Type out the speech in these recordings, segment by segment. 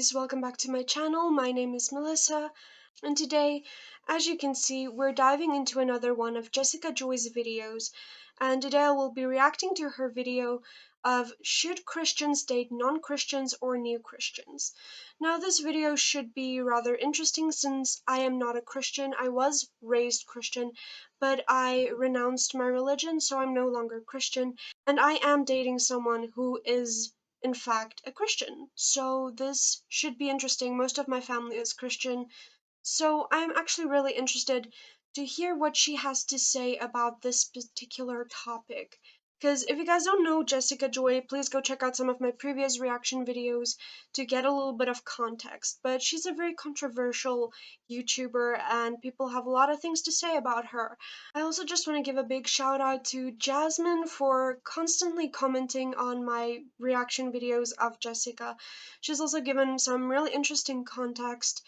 guys, welcome back to my channel. My name is Melissa, and today, as you can see, we're diving into another one of Jessica Joy's videos, and today I will be reacting to her video of should Christians date non-Christians or new Christians. Now this video should be rather interesting since I am not a Christian. I was raised Christian, but I renounced my religion, so I'm no longer Christian, and I am dating someone who is in fact a Christian. So this should be interesting. Most of my family is Christian. So I'm actually really interested to hear what she has to say about this particular topic. Because if you guys don't know Jessica Joy, please go check out some of my previous reaction videos to get a little bit of context. But she's a very controversial YouTuber and people have a lot of things to say about her. I also just want to give a big shout out to Jasmine for constantly commenting on my reaction videos of Jessica. She's also given some really interesting context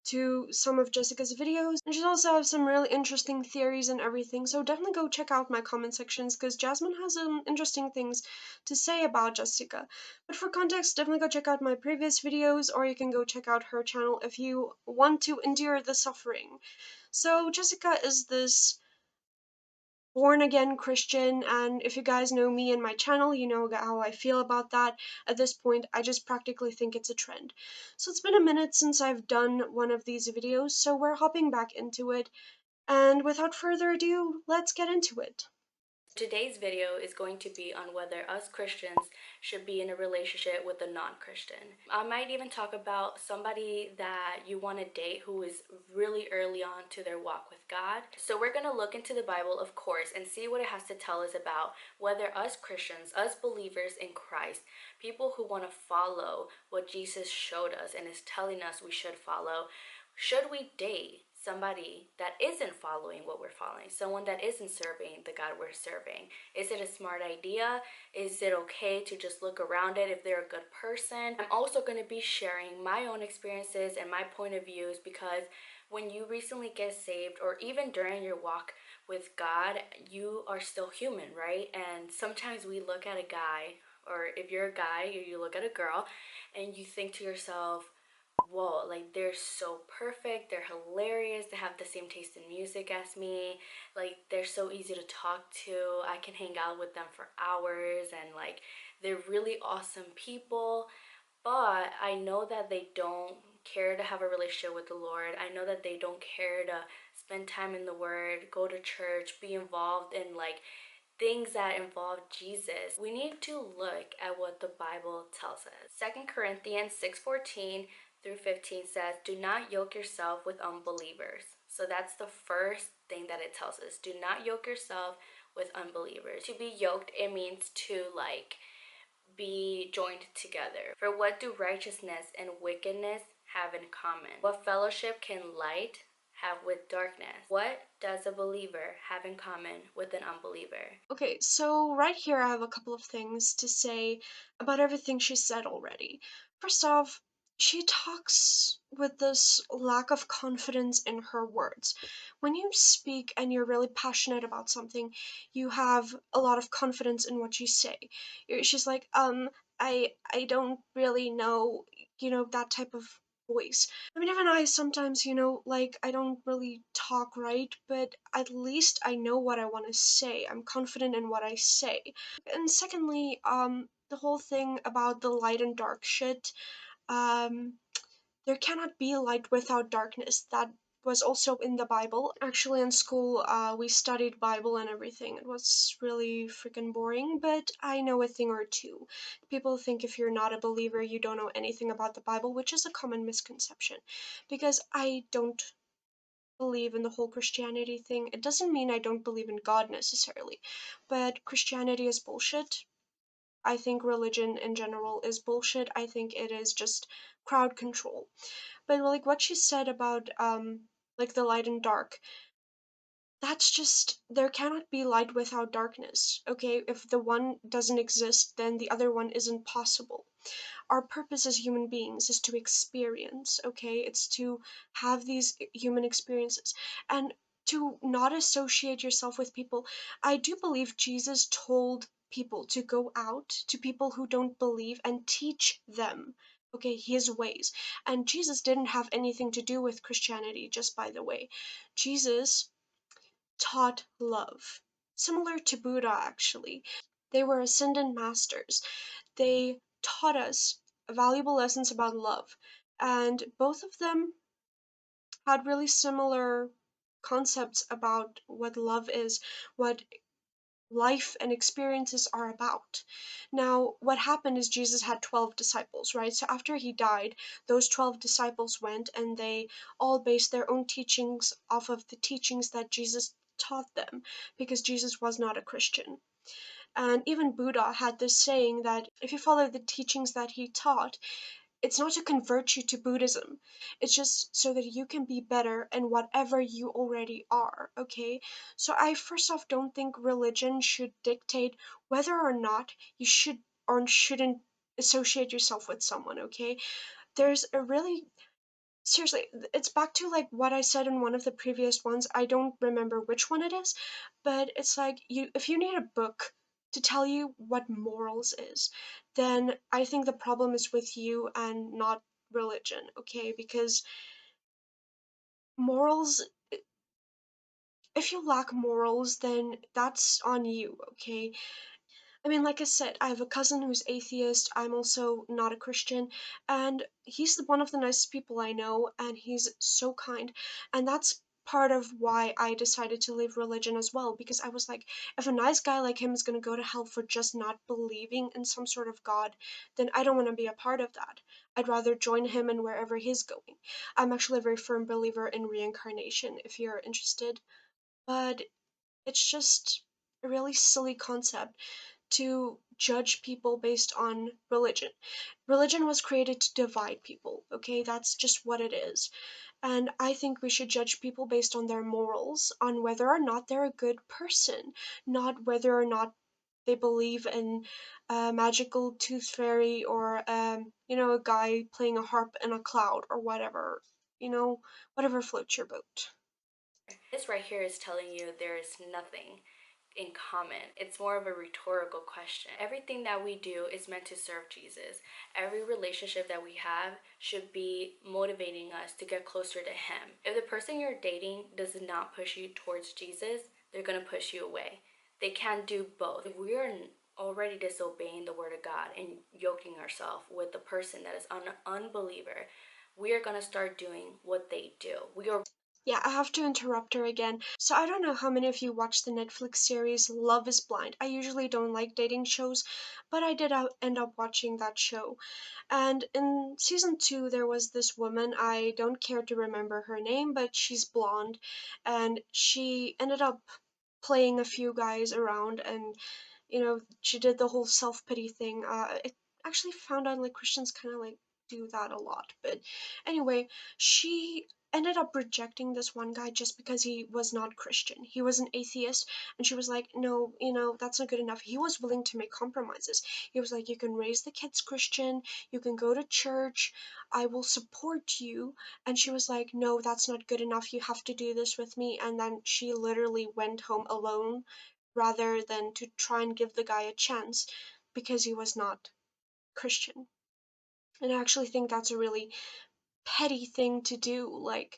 to some of Jessica's videos, and she also has some really interesting theories and everything, so definitely go check out my comment sections because Jasmine has some interesting things to say about Jessica. But for context, definitely go check out my previous videos, or you can go check out her channel if you want to endure the suffering. So Jessica is this born-again Christian, and if you guys know me and my channel, you know how I feel about that. At this point, I just practically think it's a trend. So it's been a minute since I've done one of these videos, so we're hopping back into it, and without further ado, let's get into it. Today's video is going to be on whether us Christians should be in a relationship with a non-Christian. I might even talk about somebody that you want to date who is really early on to their walk with God. So we're going to look into the Bible, of course, and see what it has to tell us about whether us Christians, us believers in Christ, people who want to follow what Jesus showed us and is telling us we should follow, should we date somebody that isn't following what we're following, someone that isn't serving the God we're serving? Is it a smart idea? Is it okay to just look around it if they're a good person? I'm also going to be sharing my own experiences and my point of views because when you recently get saved, or even during your walk with God, you are still human, right? And sometimes we look at a guy, or if you're a guy, or you look at a girl, and you think to yourself, whoa, like they're so perfect, they're hilarious, they have the same taste in music as me, like they're so easy to talk to, I can hang out with them for hours, and like they're really awesome people. But I know that they don't care to have a relationship with the Lord. I know that they don't care to spend time in the Word, go to church, be involved in like things that involve Jesus. We need to look at what the Bible tells us. 2 Corinthians 6:14 through 15 says, do not yoke yourself with unbelievers. So that's the first thing that it tells us. Do not yoke yourself with unbelievers. To be yoked, it means to like be joined together. For what do righteousness and wickedness have in common? What fellowship can light have with darkness? What does a believer have in common with an unbeliever? Okay, so right here I have a couple of things to say about everything she said already. First off, she talks with this lack of confidence in her words. When you speak and you're really passionate about something, you have a lot of confidence in what you say. She's like, I don't really know, that type of voice. I mean, even I sometimes, like, I don't really talk right, but at least I know what I want to say. I'm confident in what I say. And secondly, the whole thing about the light and dark shit, um, there cannot be light without darkness. That was also in the Bible. Actually, in school, we studied Bible and everything. It was really freaking boring, but I know a thing or two. People think if you're not a believer, you don't know anything about the Bible, which is a common misconception. Because I don't believe in the whole Christianity thing. It doesn't mean I don't believe in God necessarily, but Christianity is bullshit. I think religion in general is bullshit. I think it is just crowd control. But like what she said about like the light and dark, that's just, there cannot be light without darkness. Okay, if the one doesn't exist, then the other one isn't possible. Our purpose as human beings is to experience, okay? It's to have these human experiences and to not associate yourself with people. I do believe Jesus told people to go out to people who don't believe and teach them. okay, his ways. And Jesus didn't have anything to do with Christianity, just by the way. Jesus taught love, similar to Buddha, actually. They were ascendant masters. They taught us valuable lessons about love, and both of them had really similar concepts about what love is, what life and experiences are about. Now, what happened is Jesus had 12 disciples, right? So after he died, those 12 disciples went and they all based their own teachings off of the teachings that Jesus taught them, because Jesus was not a Christian. And even Buddha had this saying that if you follow the teachings that he taught, it's not to convert you to Buddhism. It's just so that you can be better in whatever you already are, okay? So I first off don't think religion should dictate whether or not you should or shouldn't associate yourself with someone, okay? There's a really seriously, it's back to like what I said in one of the previous ones. I don't remember which one it is, but it's like you if you need a book to tell you what morals is, then I think the problem is with you and not religion, okay? Because morals, if you lack morals, then that's on you, okay? I mean, like I said, I have a cousin who's atheist. I'm also not a Christian, and he's one of the nicest people I know, and he's so kind. And that's part of why I decided to leave religion as well, because I was like, if a nice guy like him is going to go to hell for just not believing in some sort of God, then I don't want to be a part of that. I'd rather join him in wherever he's going. I'm actually a very firm believer in reincarnation, if you're interested, but it's just a really silly concept to judge people based on religion. Religion was created to divide people, okay? That's just what it is. And I think we should judge people based on their morals, on whether or not they're a good person, not whether or not they believe in a magical tooth fairy or, a guy playing a harp in a cloud or whatever, whatever floats your boat. This right here is telling you there is nothing in common. It's more of a rhetorical question. Everything that we do is meant to serve Jesus. Every relationship that we have should be motivating us to get closer to Him. If the person you're dating does not push you towards Jesus, they're going to push you away. They can't do both. If we are already disobeying the Word of God and yoking ourselves with the person that is an unbeliever, we are going to start doing what they do. We are Yeah, I have to interrupt her again. So I don't know how many of you watch the Netflix series Love is Blind. I usually don't like dating shows, but I did end up watching that show. And in season 2, there was this woman, I don't care to remember her name, but she's blonde, and she ended up playing a few guys around, and she did the whole self-pity thing. It actually found out like Christians kind of like do that a lot, but anyway, she ended up rejecting this one guy just because he was not Christian. He was an atheist, and she was like, no, that's not good enough. He was willing to make compromises. He was like, you can raise the kids Christian, you can go to church, I will support you. And she was like, no, that's not good enough. You have to do this with me. And then she literally went home alone rather than to try and give the guy a chance because he was not Christian. And I actually think that's a really petty thing to do, like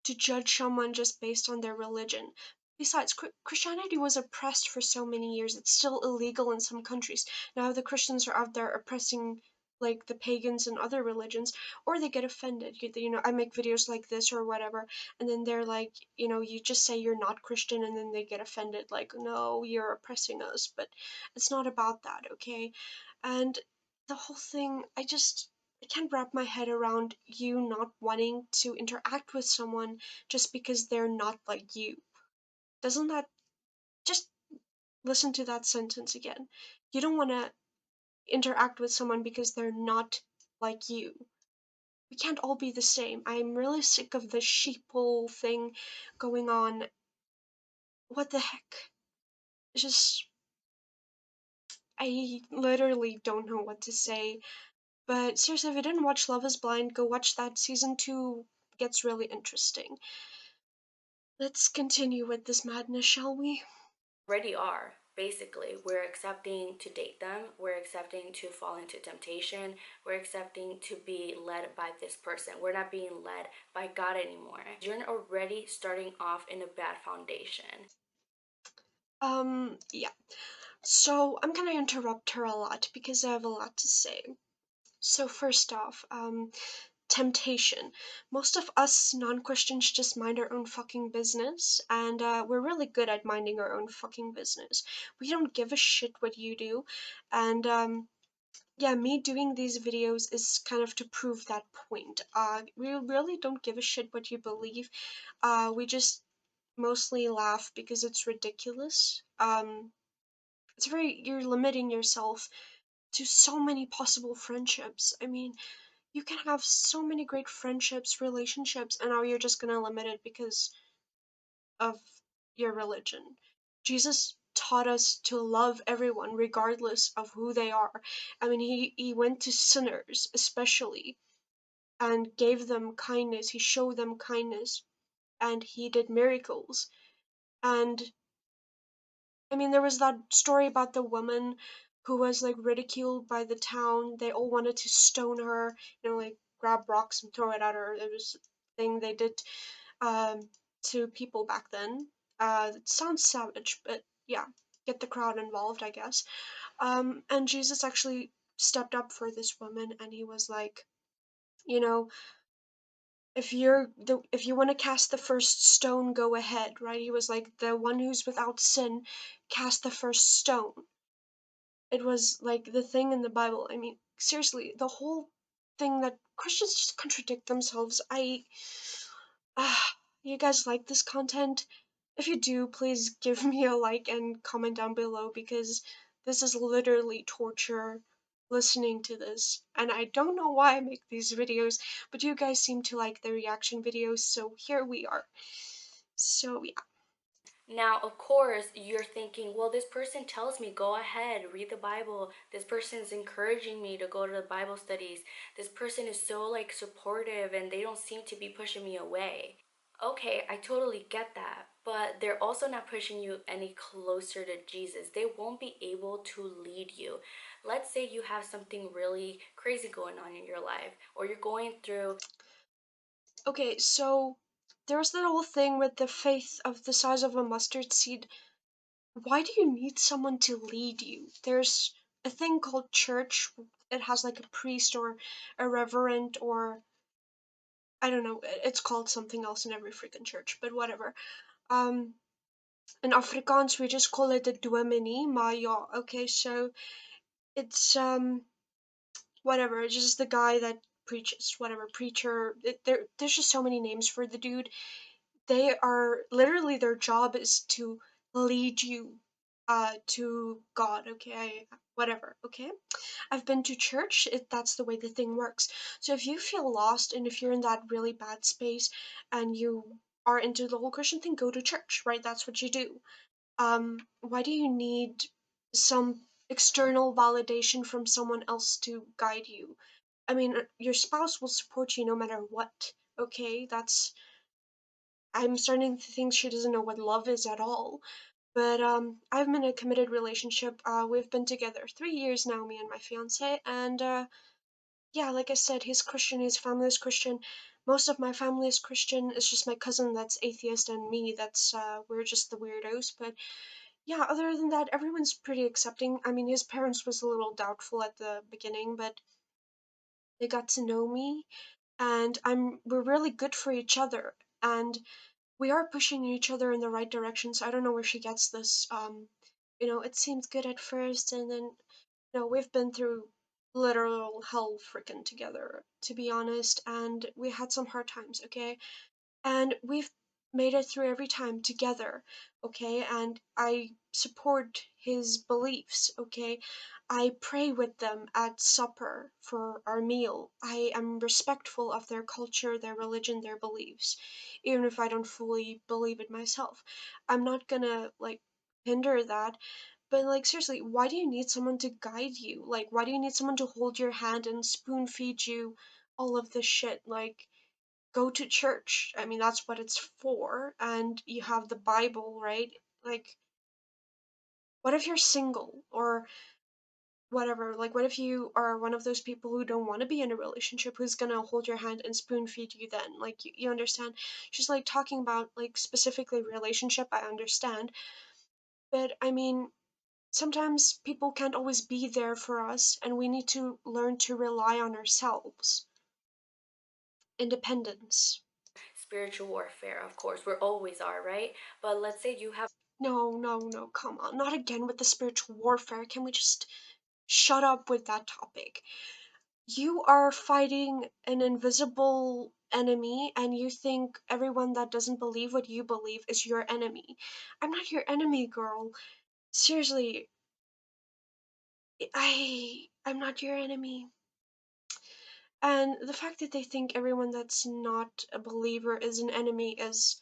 to judge someone just based on their religion. Besides, Christianity was oppressed for so many years. It's still illegal in some countries. Now the Christians are out there oppressing like the pagans and other religions, or they get offended. I make videos like this or whatever, and then they're like, you just say you're not Christian, and then they get offended, like, no, you're oppressing us. But it's not about that, okay? And the whole thing, I can't wrap my head around you not wanting to interact with someone just because they're not like you. Doesn't that just listen to that sentence again? You don't want to interact with someone because they're not like you. We can't all be the same. I'm really sick of the sheeple thing going on. What the heck? It's just, I literally don't know what to say. But seriously, if you didn't watch Love is Blind, go watch that. Season 2 gets really interesting. Let's continue with this madness, shall we? already are. Basically, we're accepting to date them, we're accepting to fall into temptation, we're accepting to be led by this person. We're not being led by God anymore. You're already starting off in a bad foundation. Yeah. So I'm gonna interrupt her a lot because I have a lot to say. So first off, temptation. Most of us non-Christians just mind our own fucking business, and we're really good at minding our own fucking business. We don't give a shit what you do, and yeah, me doing these videos is kind of to prove that point. We really don't give a shit what you believe. We just mostly laugh because it's ridiculous. You're limiting yourself to so many possible friendships. I mean, you can have so many great friendships, relationships, and now you're just gonna limit it because of your religion. Jesus taught us to love everyone regardless of who they are. I mean, he went to sinners especially and gave them kindness. He showed them kindness and he did miracles. And I mean, there was that story about the woman who was like ridiculed by the town. They all wanted to stone her, like grab rocks and throw it at her. It was a thing they did to people back then. It sounds savage, but yeah, get the crowd involved, I guess. And Jesus actually stepped up for this woman, and he was like, you know, if you want to cast the first stone, go ahead, right? He was like, the one who's without sin, cast the first stone. It was like the thing in the Bible. I mean, seriously, the whole thing that Christians just contradict themselves. You guys like this content? If you do, please give me a like and comment down below because this is literally torture listening to this. And I don't know why I make these videos, but you guys seem to like the reaction videos, so here we are. So yeah. Now, of course, you're thinking, well, this person tells me, go ahead, read the Bible. This person is encouraging me to go to the Bible studies. This person is so like supportive and they don't seem to be pushing me away. Okay, I totally get that, but they're also not pushing you any closer to Jesus. They won't be able to lead you. Let's say you have something really crazy going on in your life, or you're going through. Okay, so there's that whole thing with the faith of the size of a mustard seed. Why do you need someone to lead you? There's a thing called church. It has like a priest or a reverend or I don't know. It's called something else in every freaking church, but whatever. Um, in Afrikaans we just call it a dominee, maar ja. Okay, so it's whatever. It's just the guy that preaches, whatever preacher. There's just so many names for the dude. They are literally their job is to lead you to God, okay? Whatever, okay? I've been to church. That's the way the thing works. So if you feel lost and if you're in that really bad space and you are into the whole Christian thing, go to church, right? That's what you do. Why do you need some external validation from someone else to guide you? I mean, your spouse will support you no matter what, okay? I'm starting to think she doesn't know what love is at all. But I'm in a committed relationship. We've been together 3 years now, me and my fiance, and yeah, like I said, he's Christian. His family is Christian. Most of my family is Christian. It's just my cousin that's atheist, and me that's we're just the weirdos. But yeah, other than that, everyone's pretty accepting. I mean, his parents was a little doubtful at the beginning, but they got to know me, and we're really good for each other, and we are pushing each other in the right direction. So I don't know where she gets this. It seems good at first, and then we've been through literal hell freaking together, to be honest, and we had some hard times, okay? And we've made it through every time together, okay? And I support his beliefs, okay? I pray with them at supper for our meal. I am respectful of their culture, their religion, their beliefs, even if I don't fully believe it myself. I'm not gonna like hinder that, but like seriously, why do you need someone to guide you? Like, why do you need someone to hold your hand and spoon feed you all of this shit? Like, go to church. I mean, that's what it's for. And you have the Bible, right? Like, What if you're single or whatever? Like, what if you are one of those people who don't want to be in a relationship? Who's gonna hold your hand and spoon feed you then? Like, you understand? She's like talking about like specifically relationship. I understand, but I mean, sometimes people can't always be there for us, and we need to learn to rely on ourselves. Independence. Spiritual warfare, of course, we always are, right? But let's say you have No, no, no, come on. Not again with the spiritual warfare. Can we just shut up with that topic? You are fighting an invisible enemy, and you think everyone that doesn't believe what you believe is your enemy. I'm not your enemy, girl. Seriously, I'm not your enemy. And the fact that they think everyone that's not a believer is an enemy is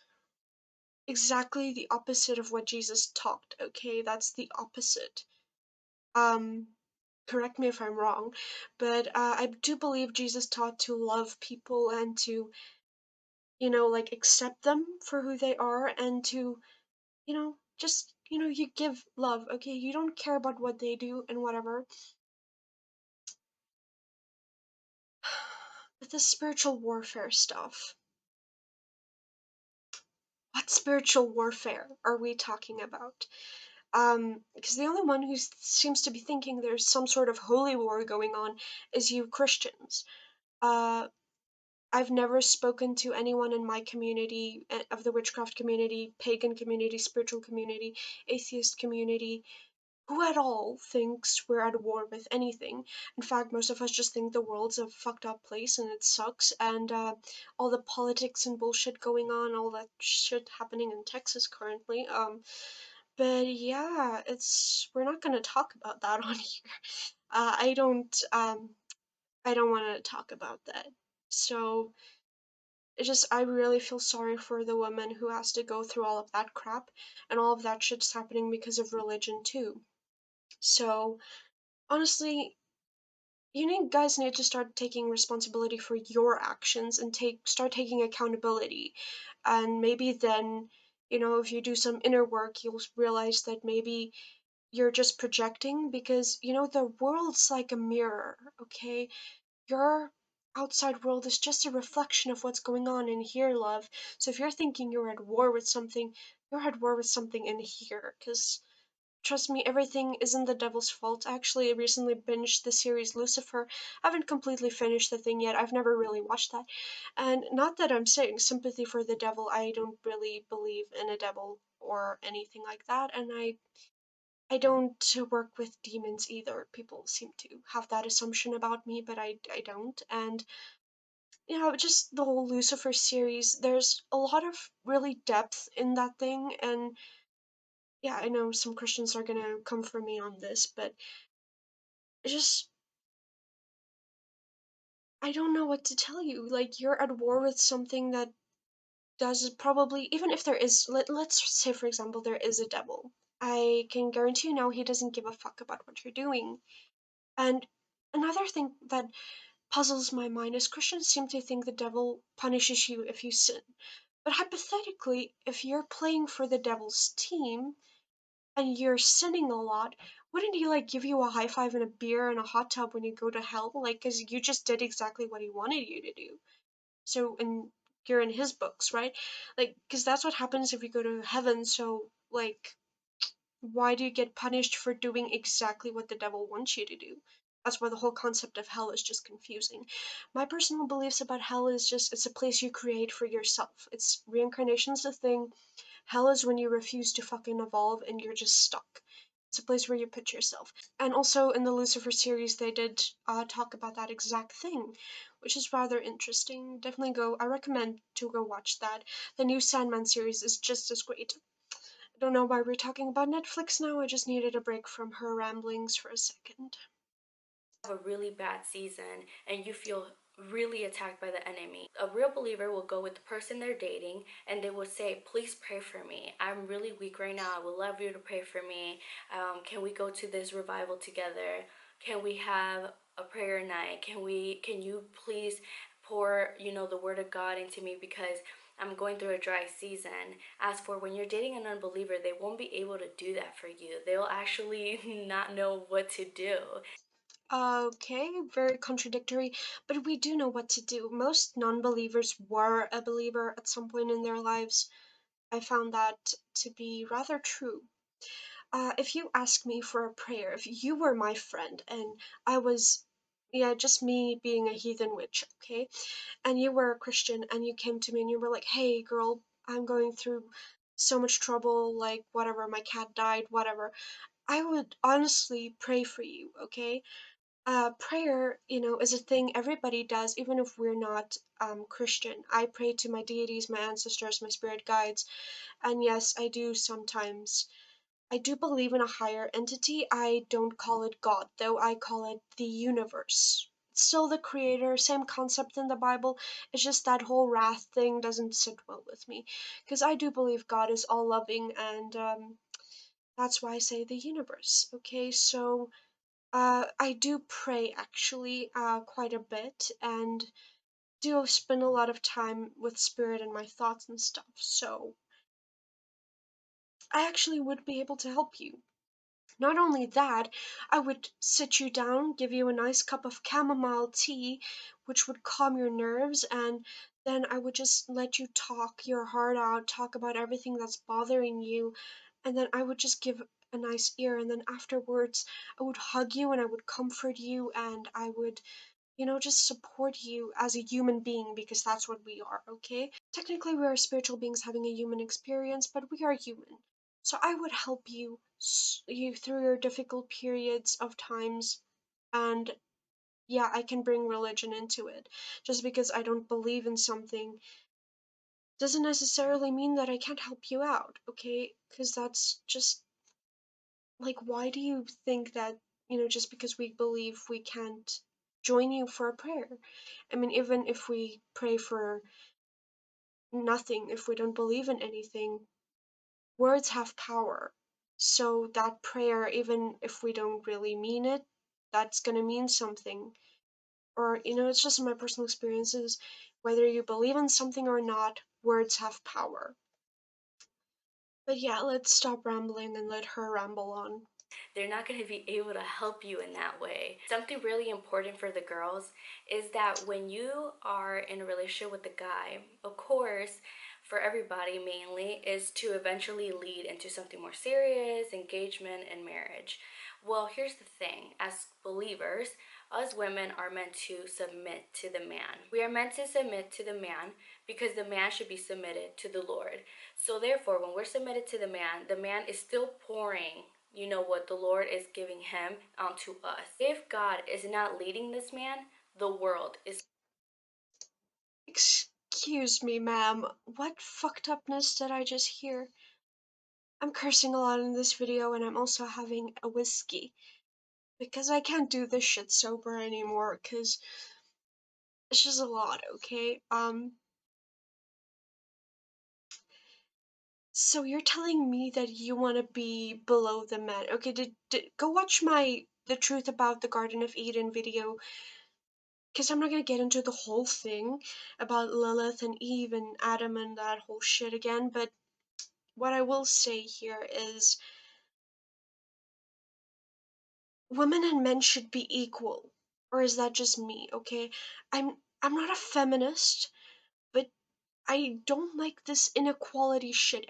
exactly the opposite of what Jesus taught, okay? That's the opposite. Um, Correct me if I'm wrong, but I do believe Jesus taught to love people and to, like accept them for who they are and to, just, you give love, okay? You don't care about what they do and whatever. But the spiritual warfare stuff. What spiritual warfare are we talking about? Because the only one who seems to be thinking there's some sort of holy war going on is you Christians. Uh, I've never spoken to anyone in my community, of the witchcraft community, pagan community, spiritual community, atheist community, who at all thinks we're at war with anything. In fact, most of us just think the world's a fucked up place and it sucks, and all the politics and bullshit going on, all that shit happening in Texas currently. But yeah, we're not gonna talk about that on here. I don't want to talk about that. So I really feel sorry for the woman who has to go through all of that crap, and all of that shit's happening because of religion too. So honestly, guys need to start taking responsibility for your actions and start taking accountability. And maybe then, if you do some inner work, you'll realize that maybe you're just projecting, because the world's like a mirror, okay? Your outside world is just a reflection of what's going on in here, love. So if you're thinking you're at war with something, you're at war with something in here, because trust me, everything isn't the devil's fault. Actually, I recently binged the series Lucifer. I haven't completely finished the thing yet. I've never really watched that. And not that I'm saying sympathy for the devil. I don't really believe in a devil or anything like that. And I don't work with demons either. People seem to have that assumption about me, but I don't. And just the whole Lucifer series, there's a lot of really depth in that thing. And yeah, I know some Christians are gonna come for me on this, but it's just, I don't know what to tell you. Like, you're at war with something that does probably, even if there is, let's say, for example, there is a devil. I can guarantee you now he doesn't give a fuck about what you're doing. And another thing that puzzles my mind is Christians seem to think the devil punishes you if you sin. But hypothetically, if you're playing for the devil's team and you're sinning a lot, wouldn't he like give you a high five and a beer and a hot tub when you go to hell? Like, because you just did exactly what he wanted you to do. So, and you're in his books, right? Like, because that's what happens if you go to heaven. So, like, why do you get punished for doing exactly what the devil wants you to do? That's why the whole concept of hell is just confusing. My personal beliefs about hell is just it's a place you create for yourself. It's reincarnation's a thing. Hell is when you refuse to fucking evolve and you're just stuck. It's a place where you put yourself. And also in the Lucifer series, they did talk about that exact thing, which is rather interesting. Definitely go, I recommend to go watch that. The new Sandman series is just as great. I don't know why we're talking about Netflix now, I just needed a break from her ramblings for a second. a really bad season and you feel really attacked by the enemy, a real believer will go with the person they're dating and they will say, please pray for me. I'm really weak right now. I would love you to pray for me. Can we go to this revival together? Can we have a prayer night? Can you please pour, the word of God into me? Because I'm going through a dry season. As for when you're dating an unbeliever, they won't be able to do that for you. They'll actually not know what to do. Okay, very contradictory, but we do know what to do. Most non believers were a believer at some point in their lives. I found that to be rather true. If you ask me for a prayer, if you were my friend and I was, yeah, just me being a heathen witch, okay, and you were a Christian and you came to me and you were like, hey, girl, I'm going through so much trouble, like, whatever, my cat died, whatever, I would honestly pray for you, okay? Prayer, is a thing everybody does, even if we're not Christian. I pray to my deities, my ancestors, my spirit guides, and yes, I do sometimes. I do believe in a higher entity. I don't call it God, though I call it the universe. It's still the creator, same concept in the Bible. It's just that whole wrath thing doesn't sit well with me. Because I do believe God is all loving, and that's why I say the universe. Okay, so I do pray actually quite a bit, and do spend a lot of time with spirit and my thoughts and stuff. So I actually would be able to help you. Not only that, I would sit you down, give you a nice cup of chamomile tea, which would calm your nerves, and then I would just let you talk your heart out, talk about everything that's bothering you, and then I would just give a nice ear, and then afterwards I would hug you and I would comfort you and I would just support you as a human being because that's what we are, okay? Technically, we are spiritual beings having a human experience, but we are human. So I would help you through your difficult periods of times, and yeah, I can bring religion into it. Just because I don't believe in something doesn't necessarily mean that I can't help you out, okay? Because that's just like, why do you think that, just because we believe we can't join you for a prayer? I mean, even if we pray for nothing, if we don't believe in anything, words have power. So that prayer, even if we don't really mean it, that's gonna mean something. Or, it's just my personal experiences. Whether you believe in something or not, words have power. But yeah, let's stop rambling and let her ramble on. They're not going to be able to help you in that way. Something really important for the girls is that when you are in a relationship with a guy, of course, for everybody mainly, is to eventually lead into something more serious, engagement, and marriage. Well, here's the thing, as believers, us women are meant to submit to the man. We are meant to submit to the man because the man should be submitted to the Lord. So therefore, when we're submitted to the man is still pouring what the Lord is giving him onto us. If God is not leading this man, the world is. Excuse me, ma'am. What fucked upness did I just hear? I'm cursing a lot in this video and I'm also having a whiskey. Because I can't do this shit sober anymore, because it's just a lot, okay? So you're telling me that you want to be below the man. Okay, go watch my The Truth About the Garden of Eden video, because I'm not gonna get into the whole thing about Lilith and Eve and Adam and that whole shit again, but what I will say here is women and men should be equal. Or is that just me, okay? I'm not a feminist, but I don't like this inequality shit.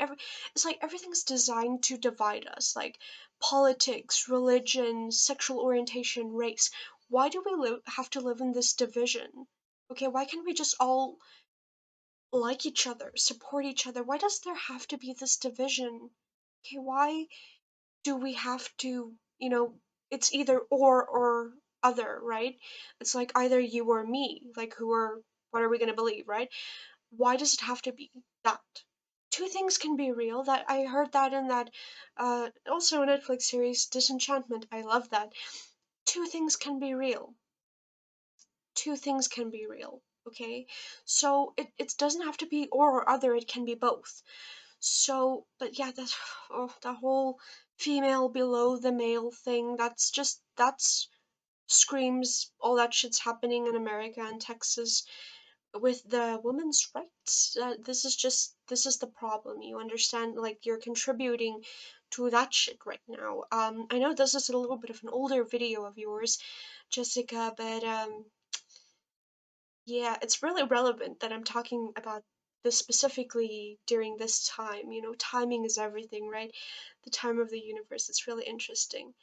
It's like everything's designed to divide us, like politics, religion, sexual orientation, race. Why do we have to live in this division? Okay, why can't we just all like each other, support each other? Why does there have to be this division? Okay, why do we have to, it's either or other, right? It's like either you or me, like what are we going to believe, right? Why does it have to be that? Two things can be real. That I heard that in that also a Netflix series, Disenchantment. I love that. Two things can be real. Two things can be real. Okay, so it doesn't have to be or other. It can be both. So, but yeah, that the whole female below the male thing. That's screams all that shit's happening in America and Texas. with the women's rights. This is the problem. You understand? Like you're contributing to that shit right now. I know this is a little bit of an older video of yours, Jessica, but yeah, it's really relevant that I'm talking about this specifically during this time. You know, timing is everything, right? The time of the universe. It's really interesting.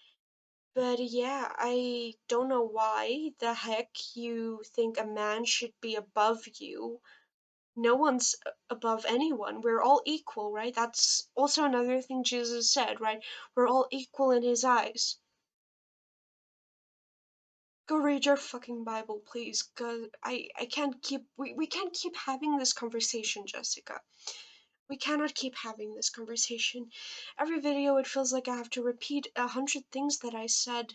But yeah, I don't know why the heck you think a man should be above you. No one's above anyone. We're all equal, right? That's also another thing Jesus said, right? We're all equal in his eyes. Go read your fucking Bible, please, cause I can't keep we can't keep having this conversation, Jessica. We cannot keep having this conversation. Every video it feels like I have to repeat 100 things that I said.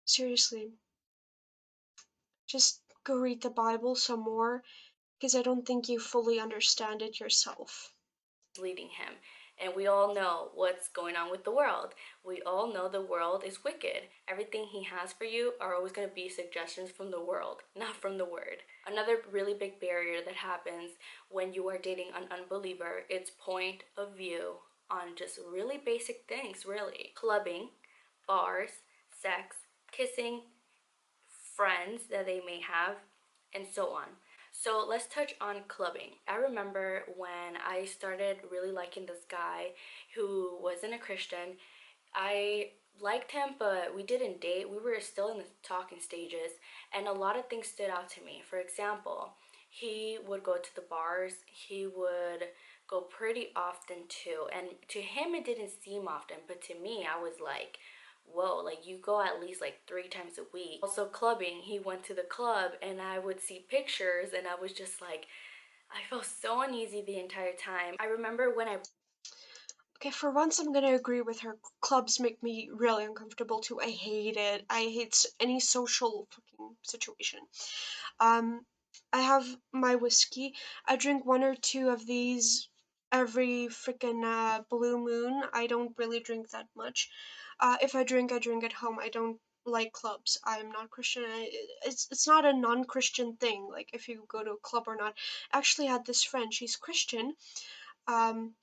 Seriously, just go read the Bible some more, because I don't think you fully understand it yourself. Leading him. And we all know what's going on with the world. We all know the world is wicked. Everything he has for you are always going to be suggestions from the world, not from the word. Another really big barrier that happens when you are dating an unbeliever, it's point of view on just really basic things, really. Clubbing, bars, sex, kissing, friends that they may have, and so on. So let's touch on clubbing. I remember when I started really liking this guy who wasn't a Christian. I liked him, but we didn't date. We were still in the talking stages, and a lot of things stood out to me. For example, he would go to the bars, he would go pretty often too. And to him, it didn't seem often, but to me, I was like, whoa, like you go at least like 3 times a week. Also, clubbing, he went to the club, and I would see pictures, and I was just like, I felt so uneasy the entire time. I remember when I Okay, for once I'm gonna agree with her. Clubs make me really uncomfortable too. I hate it. I hate any social fucking situation. Um, I have my whiskey. I drink one or two of these every freaking blue moon. I don't really drink that much. If I drink at home. I don't like clubs. I'm not Christian. It's not a non-Christian thing. Like if you go to a club or not. I actually had this friend. She's Christian. Um,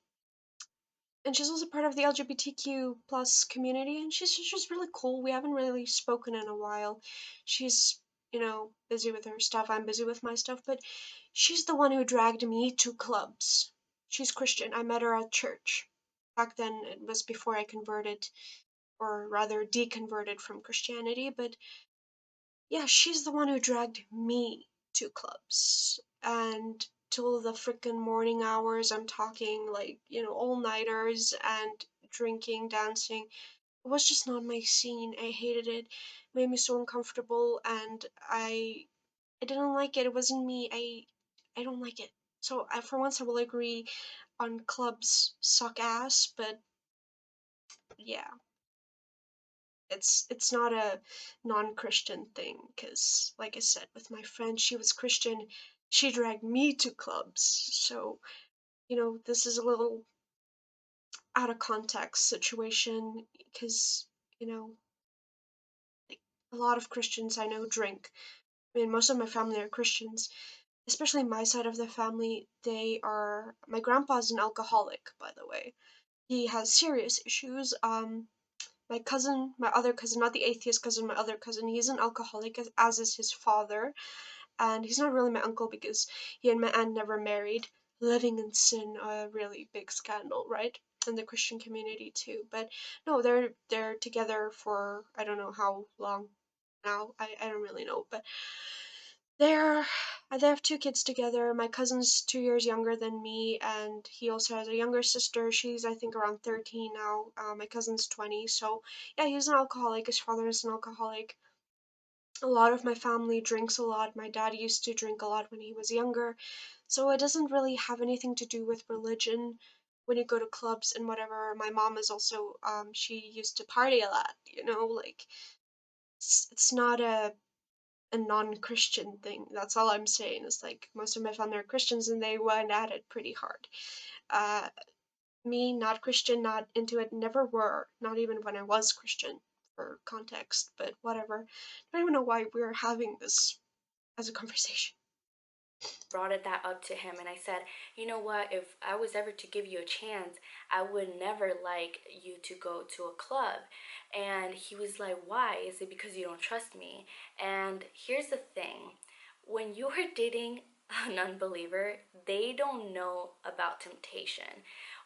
and she's also part of the LGBTQ plus community, and she's really cool. We haven't really spoken in a while. She's, you know, busy with her stuff. I'm busy with my stuff, but she's the one who dragged me to clubs. She's Christian. I met her at church. Back then, it was before I converted, or rather deconverted from Christianity, but yeah, she's the one who dragged me to clubs. And till the frickin' morning hours, I'm talking like, you know, all-nighters and drinking, dancing. It was just not my scene. I hated it. It made me so uncomfortable, and I didn't like it. It wasn't me. I don't like it. So for once I will agree on clubs suck ass, but yeah, it's not a non-Christian thing, because like I said, with my friend, she was Christian. She dragged me to clubs. So, you know, this is a little out of context situation, because, you know, like a lot of Christians I know drink. I mean, most of my family are Christians, especially my side of the family. They are, my grandpa's an alcoholic, by the way. He has serious issues. My cousin, my other cousin, not the atheist cousin, my other cousin, he's an alcoholic, as is his father. And he's not really my uncle because he and my aunt never married. Living in sin, a really big scandal, right? In the Christian community too. But no, they're together for I don't know how long now. I don't really know, but they're they have two kids together. My cousin's 2 years younger than me, and he also has a younger sister. She's I think around 13 now. My cousin's 20. So yeah, he's an alcoholic. His father is an alcoholic. A lot of my family drinks a lot. My dad used to drink a lot when he was younger. So it doesn't really have anything to do with religion when you go to clubs and whatever. My mom is also she used to party a lot, you know, like it's not a non-Christian thing. That's all I'm saying. Is like most of my family are Christians and they went at it pretty hard. Uh, Me, not Christian, not into it, never were. Not even when I was Christian, for context. But whatever. I don't even know why we're having this as a conversation. brought that up to him, and I said, you know what, if I was ever to give you a chance, I would never like you to go to a club. And he was like, why? Is it because you don't trust me? And here's the thing, when you are dating an unbeliever, they don't know about temptation,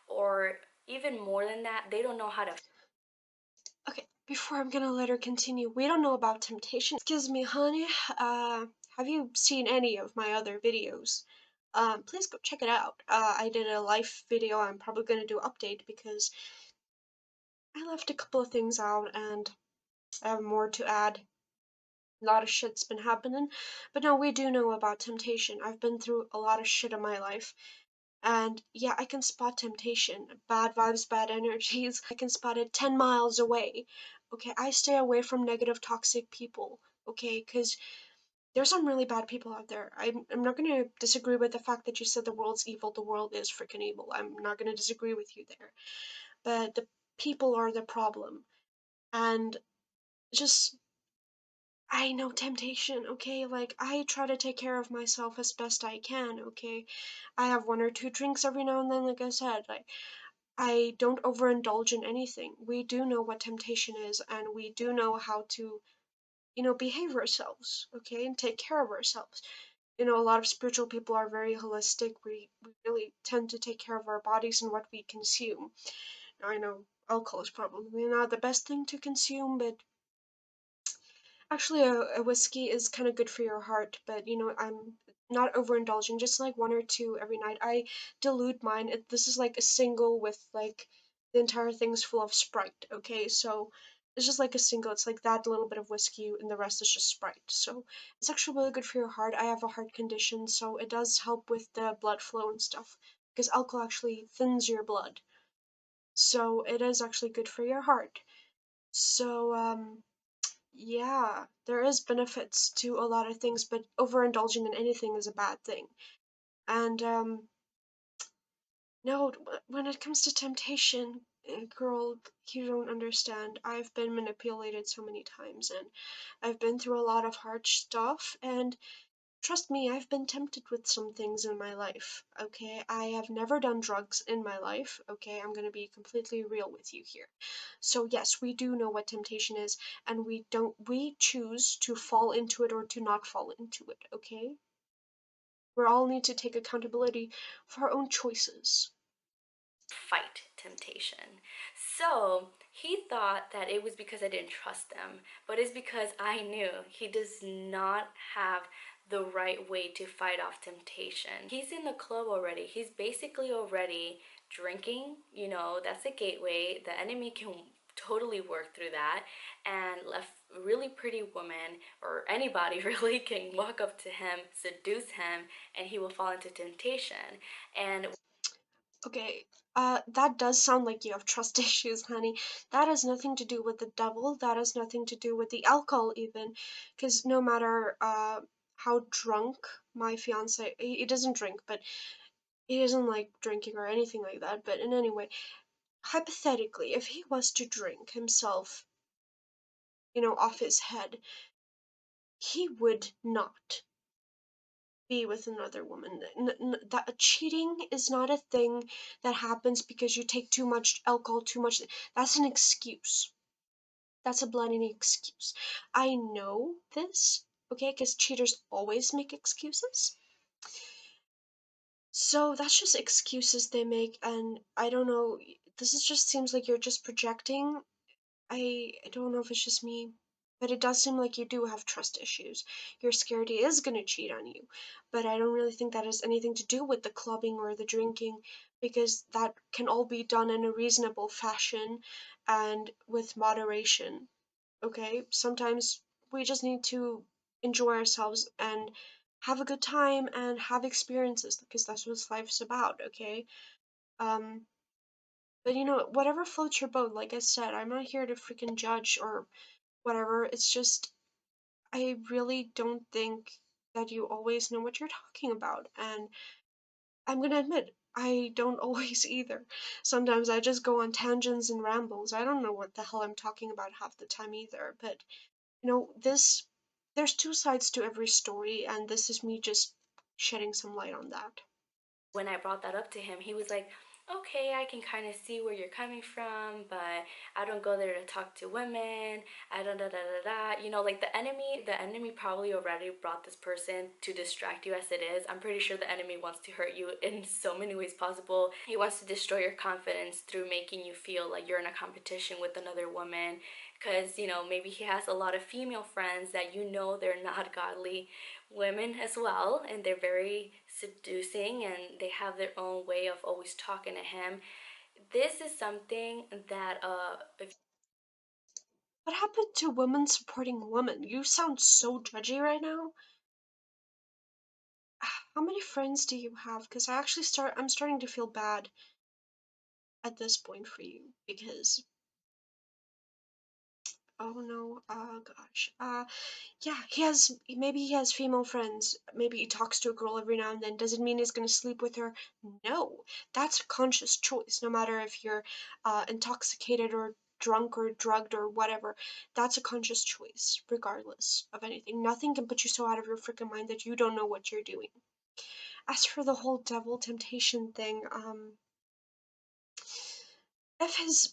or even more than that, they don't know how to Okay, before I'm gonna let her continue, we don't know about temptation. Excuse me, honey. Have you seen any of my other videos? Please go check it out. I did a live video. I'm probably gonna do an update because I left a couple of things out and I have more to add. A lot of shit's been happening. But no, we do know about temptation. I've been through a lot of shit in my life. And yeah, I can spot temptation, bad vibes, bad energies. I can spot it 10 miles away. Okay, I stay away from negative, toxic people. Okay, because there's some really bad people out there. I'm not going to disagree with the fact that you said the world's evil. The world is freaking evil. I'm not going to disagree with you there. But the people are the problem. And just, I know temptation, okay? Like, I try to take care of myself as best I can, okay? I have one or two drinks every now and then, like I said. Like, I don't overindulge in anything. We do know what temptation is, and we do know how to, behave ourselves, okay, and take care of ourselves. A lot of spiritual people are very holistic. We really tend to take care of our bodies and what we consume. Now, I know alcohol is probably not the best thing to consume, but actually, a whiskey is kind of good for your heart, but I'm not overindulging, just like one or two every night. I dilute mine. This is like a single with like the entire thing's full of Sprite, okay? So it's just like a single. It's like that little bit of whiskey, and the rest is just Sprite. So it's actually really good for your heart. I have a heart condition, so it does help with the blood flow and stuff because alcohol actually thins your blood. So it is actually good for your heart. So, yeah, there is benefits to a lot of things, but overindulging in anything is a bad thing. And no, when it comes to temptation, girl, you don't understand. I've been manipulated so many times, and I've been through a lot of hard stuff, and trust me, I've been tempted with some things in my life, okay? I have never done drugs in my life, okay? I'm gonna be completely real with you here. So yes, we do know what temptation is, and we choose to fall into it or to not fall into it, okay? We all need to take accountability for our own choices. fight temptation. So he thought that it was because I didn't trust him, but it's because I knew he does not have the right way to fight off temptation. He's in the club already. He's basically already drinking, that's a gateway. The enemy can totally work through that, and a really pretty woman or anybody really can walk up to him, seduce him, and he will fall into temptation. And Okay, that does sound like you have trust issues, honey. That has nothing to do with the devil. That has nothing to do with the alcohol, even. Because no matter how drunk my fiance, he doesn't drink, but he doesn't like drinking or anything like that. But in any way, hypothetically, if he was to drink himself, off his head, he would not be with another woman. That cheating is not a thing that happens because you take too much alcohol, too much. That's an excuse. That's a bloody excuse. I know this, okay, because cheaters always make excuses. So that's just excuses they make, and I don't know. This is just seems like you're just projecting. I don't know if it's just me, but it does seem like you do have trust issues. You're scared he is gonna cheat on you, but I don't really think that has anything to do with the clubbing or the drinking, because that can all be done in a reasonable fashion and with moderation. Okay, sometimes we just need to enjoy ourselves and have a good time and have experiences because that's what life's about. Okay, um, but whatever floats your boat, like I said, I'm not here to freaking judge or whatever. It's just, I really don't think that you always know what you're talking about. And I'm gonna admit, I don't always either. Sometimes I just go on tangents and rambles. I don't know what the hell I'm talking about half the time either. But, this. there's two sides to every story, and this is me just shedding some light on that. When I brought that up to him, he was like, okay, I can kind of see where you're coming from, but I don't go there to talk to women. I don't da da da da. You know, like the enemy probably already brought this person to distract you as it is. I'm pretty sure the enemy wants to hurt you in so many ways possible. He wants to destroy your confidence through making you feel like you're in a competition with another woman. Because, maybe he has a lot of female friends that they're not godly women as well, and they're very seducing and they have their own way of always talking to him. This is something that if What happened to women supporting women? You sound so judgy right now. How many friends do you have? Because I'm starting to feel bad at this point for you because oh no, gosh. Yeah, maybe he has female friends. Maybe he talks to a girl every now and then. Does it mean he's gonna sleep with her? No. That's a conscious choice, no matter if you're intoxicated or drunk or drugged or whatever. That's a conscious choice, regardless of anything. Nothing can put you so out of your freaking mind that you don't know what you're doing. As for the whole devil temptation thing, if his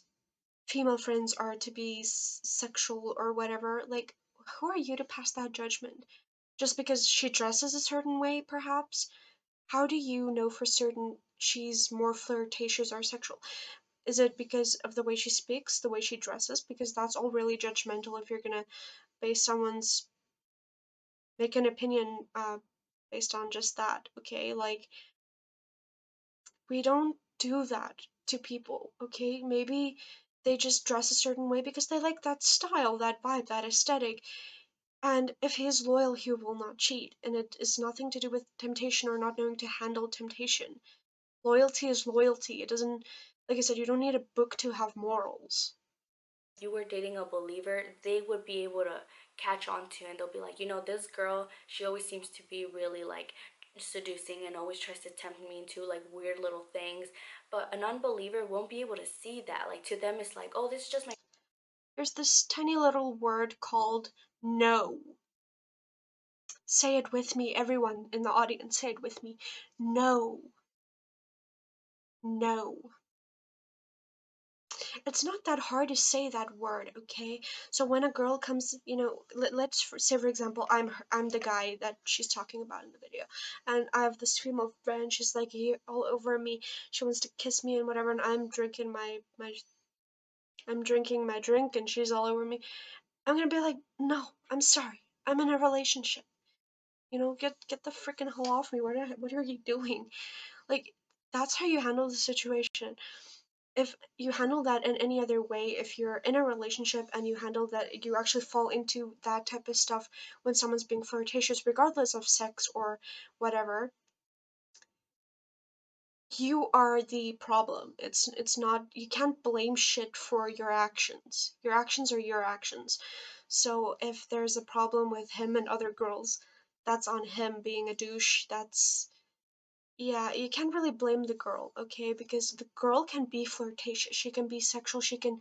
female friends are to be sexual or whatever, like, who are you to pass that judgment? Just because she dresses a certain way, perhaps? How do you know for certain she's more flirtatious or sexual? Is it because of the way she speaks, the way she dresses? Because that's all really judgmental if you're gonna base someone's make an opinion based on just that, okay? Like, we don't do that to people, okay? Maybe they just dress a certain way because they like that style, that vibe, that aesthetic. And if he is loyal, he will not cheat. And it is nothing to do with temptation or not knowing to handle temptation. Loyalty is loyalty. It doesn't, like I said, you don't need a book to have morals. you were dating a believer, they would be able to catch on to, and they'll be like, this girl, she always seems to be really like seducing and always tries to tempt me into like weird little things. But an unbeliever won't be able to see that. Like, to them it's like, oh, this is just my There's this tiny little word called no. Say it with me, everyone in the audience, say it with me. No. No. It's not that hard to say that word, okay? So when a girl comes, let's say for example, I'm the guy that she's talking about in the video, and I have this female friend. She's like here all over me. She wants to kiss me and whatever, and I'm drinking my drink, and she's all over me. I'm gonna be like, no, I'm sorry. I'm in a relationship. Get the freaking hell off me. What are you doing? Like, that's how you handle the situation. If you handle that in any other way, if you're in a relationship and you handle that, you actually fall into that type of stuff when someone's being flirtatious, regardless of sex or whatever, you are the problem. It's not, you can't blame shit for your actions. Your actions are your actions. So if there's a problem with him and other girls, that's on him being a douche. That's Yeah, you can't really blame the girl, okay? Because the girl can be flirtatious, she can be sexual, she can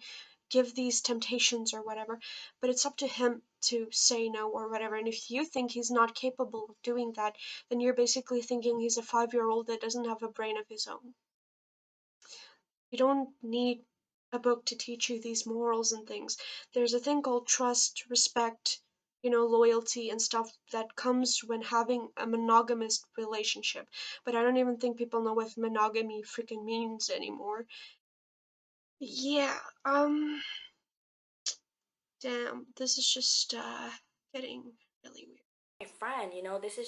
give these temptations or whatever, but it's up to him to say no or whatever. And if you think he's not capable of doing that, then you're basically thinking he's a 5-year-old that doesn't have a brain of his own. You don't need a book to teach you these morals and things. There's a thing called trust, respect, loyalty and stuff that comes when having a monogamous relationship. But I don't even think people know what monogamy freaking means anymore. Yeah, damn, this is just getting really weird. my friend. This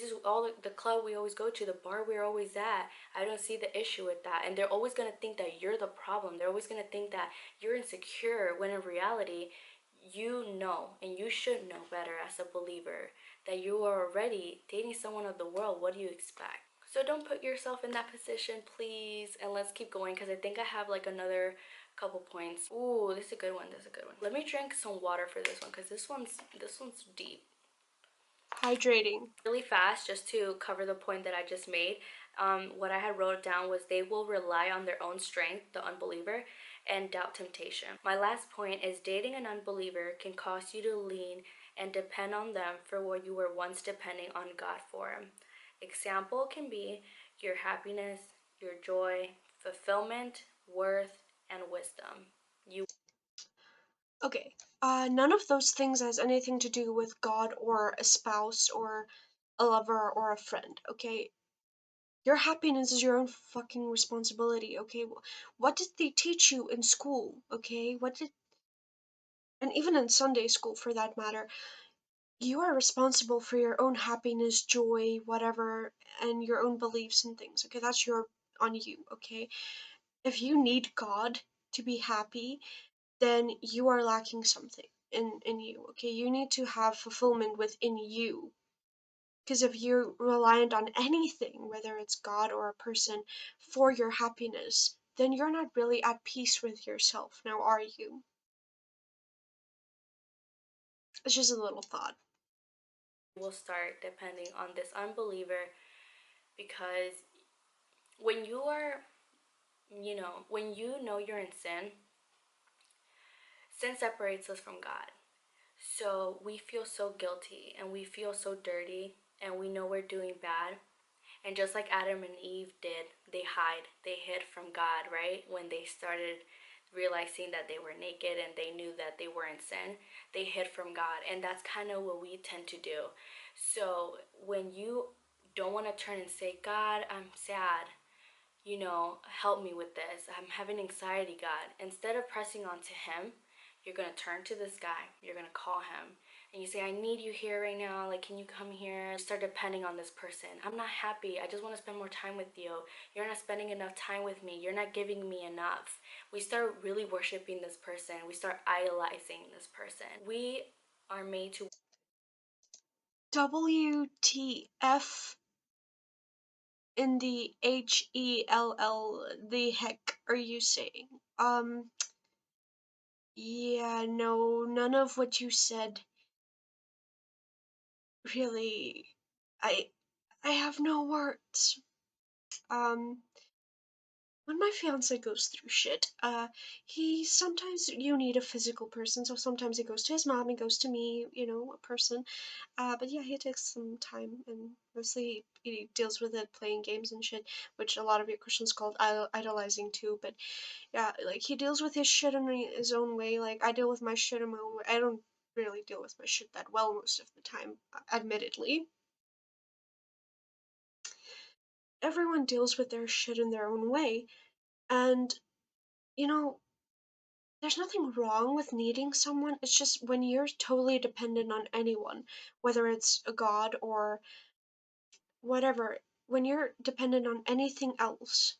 is all the club we always go to, the bar we're always at. I don't see the issue with that. And they're always going to think that you're the problem. They're always going to think that you're insecure, when in reality, you know, and you should know better as a believer, that you are already dating someone of the world. What do you expect? So don't put yourself in that position, please. And let's keep going, because I think I have like another couple points. Ooh, this is a good one. This is a good one. Let me drink some water for this one, because this one's deep. Hydrating. Really fast, just to cover the point that I just made. What I had wrote down was, they will rely on their own strength, the unbeliever, and doubt temptation. My last point is, dating an unbeliever can cause you to lean and depend on them for what you were once depending on God for. Example can be your happiness, your joy, fulfillment, worth, and wisdom. You Okay, none of those things has anything to do with God or a spouse or a lover or a friend, okay? Your happiness is your own fucking responsibility, okay? What did they teach you in school, okay? And even in Sunday school for that matter, you are responsible for your own happiness, joy, whatever, and your own beliefs and things, okay? That's on you, okay? If you need God to be happy, then you are lacking something in you, okay? You need to have fulfillment within you. Because if you're reliant on anything, whether it's God or a person, for your happiness, then you're not really at peace with yourself. Now, are you? It's just a little thought. will start depending on this unbeliever because when you are, when you know you're in sin, sin separates us from God. So we feel so guilty and we feel so dirty and we know we're doing bad. And just like Adam and Eve did, they hid from God, right? When they started realizing that they were naked and they knew that they were in sin, they hid from God. And that's kind of what we tend to do. So when you don't want to turn and say, God, I'm sad, help me with this. I'm having anxiety, God. Instead of pressing on to Him, you're going to turn to this guy. You're going to call him. And you say, I need you here right now. Like, can you come here? You start depending on this person. I'm not happy. I just want to spend more time with you. You're not spending enough time with me. You're not giving me enough. We start really worshiping this person. We start idolizing this person. We are made to WTF in the HELL, the heck are you saying? Yeah, no, none of what you said really. I I have no words. Um, when my fiance goes through shit, he sometimes you need a physical person, so sometimes he goes to his mom, he goes to me, a person. But yeah, he takes some time and mostly he deals with it playing games and shit, which a lot of your Christians called idolizing too. But yeah, like he deals with his shit in his own way. Like I deal with my shit in my own way. I don't really deal with my shit that well most of the time, admittedly. Everyone deals with their shit in their own way, and you know, there's nothing wrong with needing someone. It's just when you're totally dependent on anyone, whether it's a god or whatever, when you're dependent on anything else,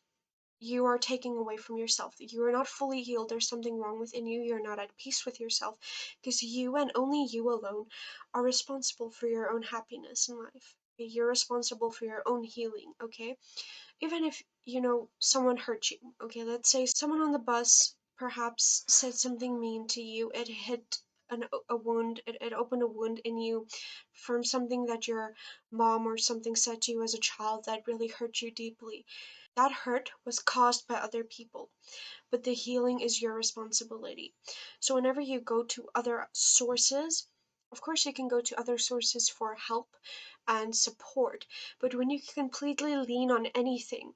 you are taking away from yourself. You are not fully healed. There's something wrong within you. You're not at peace with yourself because you and only you alone are responsible for your own happiness in life. You're responsible for your own healing, okay? Even if, someone hurt you, okay? Let's say someone on the bus perhaps said something mean to you. It hit a wound, it opened a wound in you from something that your mom or something said to you as a child that really hurt you deeply. That hurt was caused by other people, but the healing is your responsibility. So whenever you go to other sources, of course you can go to other sources for help and support, but when you completely lean on anything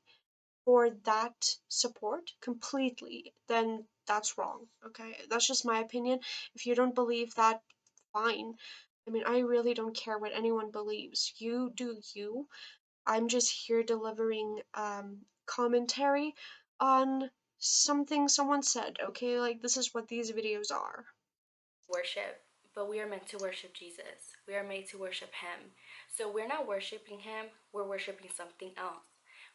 for that support completely, then that's wrong. Okay, that's just my opinion. If you don't believe that, fine. I mean, I really don't care what anyone believes. You do you. I'm just here delivering commentary on something someone said, okay? Like, this is what these videos are. worship, but we are meant to worship Jesus. We are made to worship Him. So we're not worshiping Him, we're worshiping something else.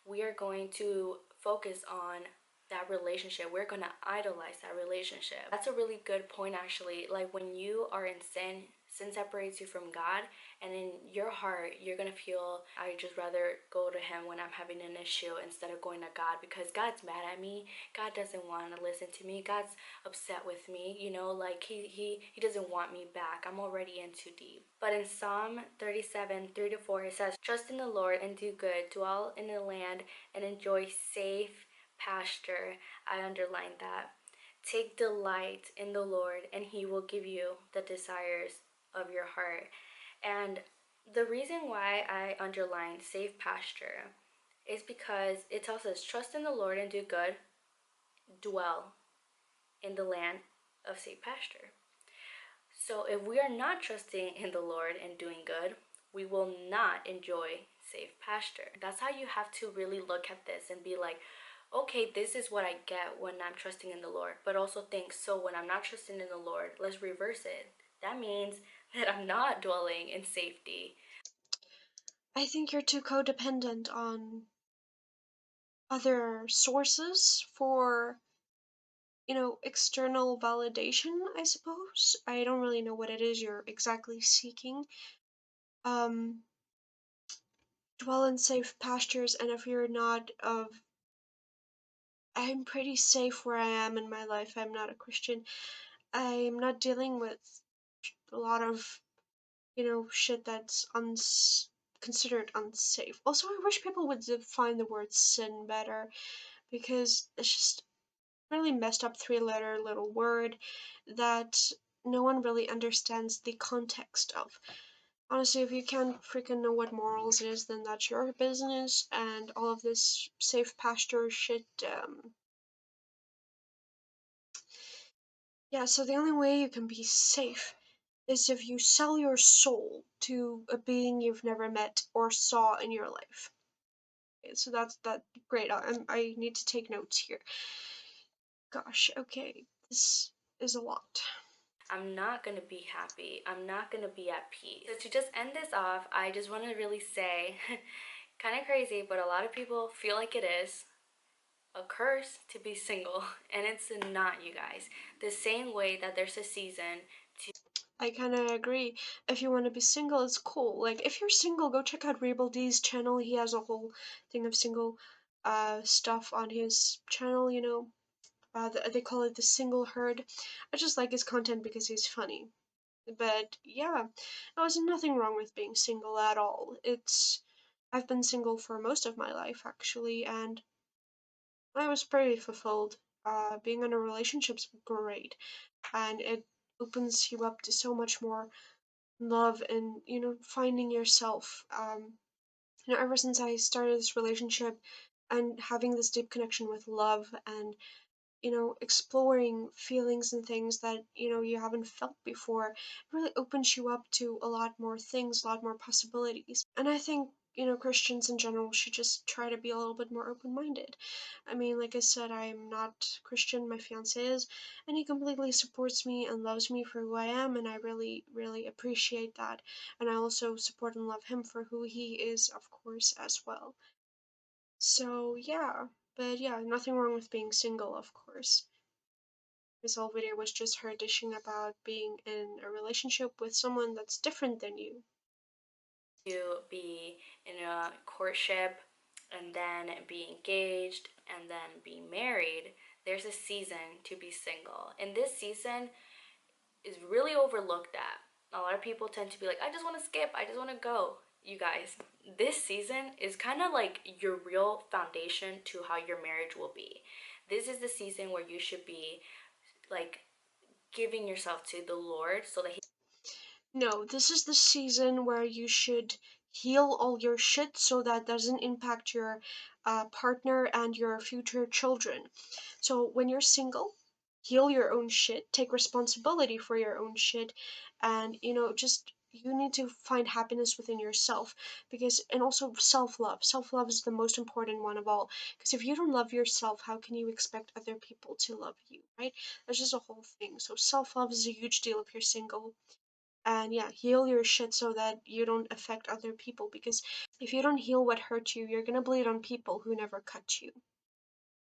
We are going to focus on that relationship. We're going to idolize that relationship. That's a really good point, actually. Like when you are in sin, sin separates you from God, and in your heart, you're going to feel, I just rather go to Him when I'm having an issue instead of going to God because God's mad at me. God doesn't want to listen to me. God's upset with me, like he doesn't want me back. I'm already in too deep. But in Psalm 37, 3-4, it says, trust in the Lord and do good, dwell in the land and enjoy safe pasture. I underlined that. Take delight in the Lord and He will give you the desires of your heart. And the reason why I underline safe pasture is because it tells us trust in the Lord and do good, dwell in the land of safe pasture. So if we are not trusting in the Lord and doing good, we will not enjoy safe pasture. That's how you have to really look at this and be like, okay, this is what I get when I'm trusting in the Lord. But also think, so when I'm not trusting in the Lord, let's reverse it. That means that I'm not dwelling in safety. I think you're too codependent on other sources for, external validation, I suppose. I don't really know what it is you're exactly seeking. Um, Dwell in safe pastures, and if you're not I'm pretty safe where I am in my life. I'm not a Christian. I'm not dealing with a lot of, shit that's considered unsafe. Also, I wish people would define the word sin better, because it's just really messed up three-letter little word that no one really understands the context of. Honestly, if you can't freaking know what morals is, then that's your business, and all of this safe pasture shit, yeah, so the only way you can be safe is if you sell your soul to a being you've never met or saw in your life. Okay, so that's that. Great. I need to take notes here. Gosh, okay, this is a lot. I'm not gonna be happy. I'm not gonna be at peace. So to just end this off, I just want to really say, kind of crazy, but a lot of people feel like it is a curse to be single, and it's not, you guys. The same way that there's a season to I kind of agree. If you want to be single, it's cool. Like, if you're single, go check out Rebel D's channel. He has a whole thing of single stuff on his channel, they call it the single herd. I just like his content because he's funny. But yeah, there's nothing wrong with being single at all. I've been single for most of my life actually, and I was pretty fulfilled. Being in a relationship's great, and it opens you up to so much more love and finding yourself. Ever since I started this relationship and having this deep connection with love and exploring feelings and things that, you haven't felt before, it really opens you up to a lot more things, a lot more possibilities. And I think, Christians in general should just try to be a little bit more open minded. I mean, like I said, I'm not Christian, my fiance is, and he completely supports me and loves me for who I am, and I really, really appreciate that. And I also support and love him for who he is, of course, as well. So, yeah. But yeah, nothing wrong with being single, of course. This whole video was just her dishing about being in a relationship with someone that's different than you. be in a courtship and then be engaged and then be married. There's a season to be single, and this season is really overlooked at. A lot of people tend to be like, I just want to skip, I just want to go. You guys, this season is kind of like your real foundation to how your marriage will be. This is the season where you should be like giving yourself to the Lord so that He No, this is the season where you should heal all your shit so that doesn't impact your partner and your future children. So when you're single, heal your own shit, take responsibility for your own shit, and just you need to find happiness within yourself, because and also self-love. Self-love is the most important one of all, because if you don't love yourself, how can you expect other people to love you, right? That's just a whole thing. So self-love is a huge deal if you're single. And yeah, heal your shit so that you don't affect other people, because if you don't heal what hurt you, you're gonna bleed on people who never cut you.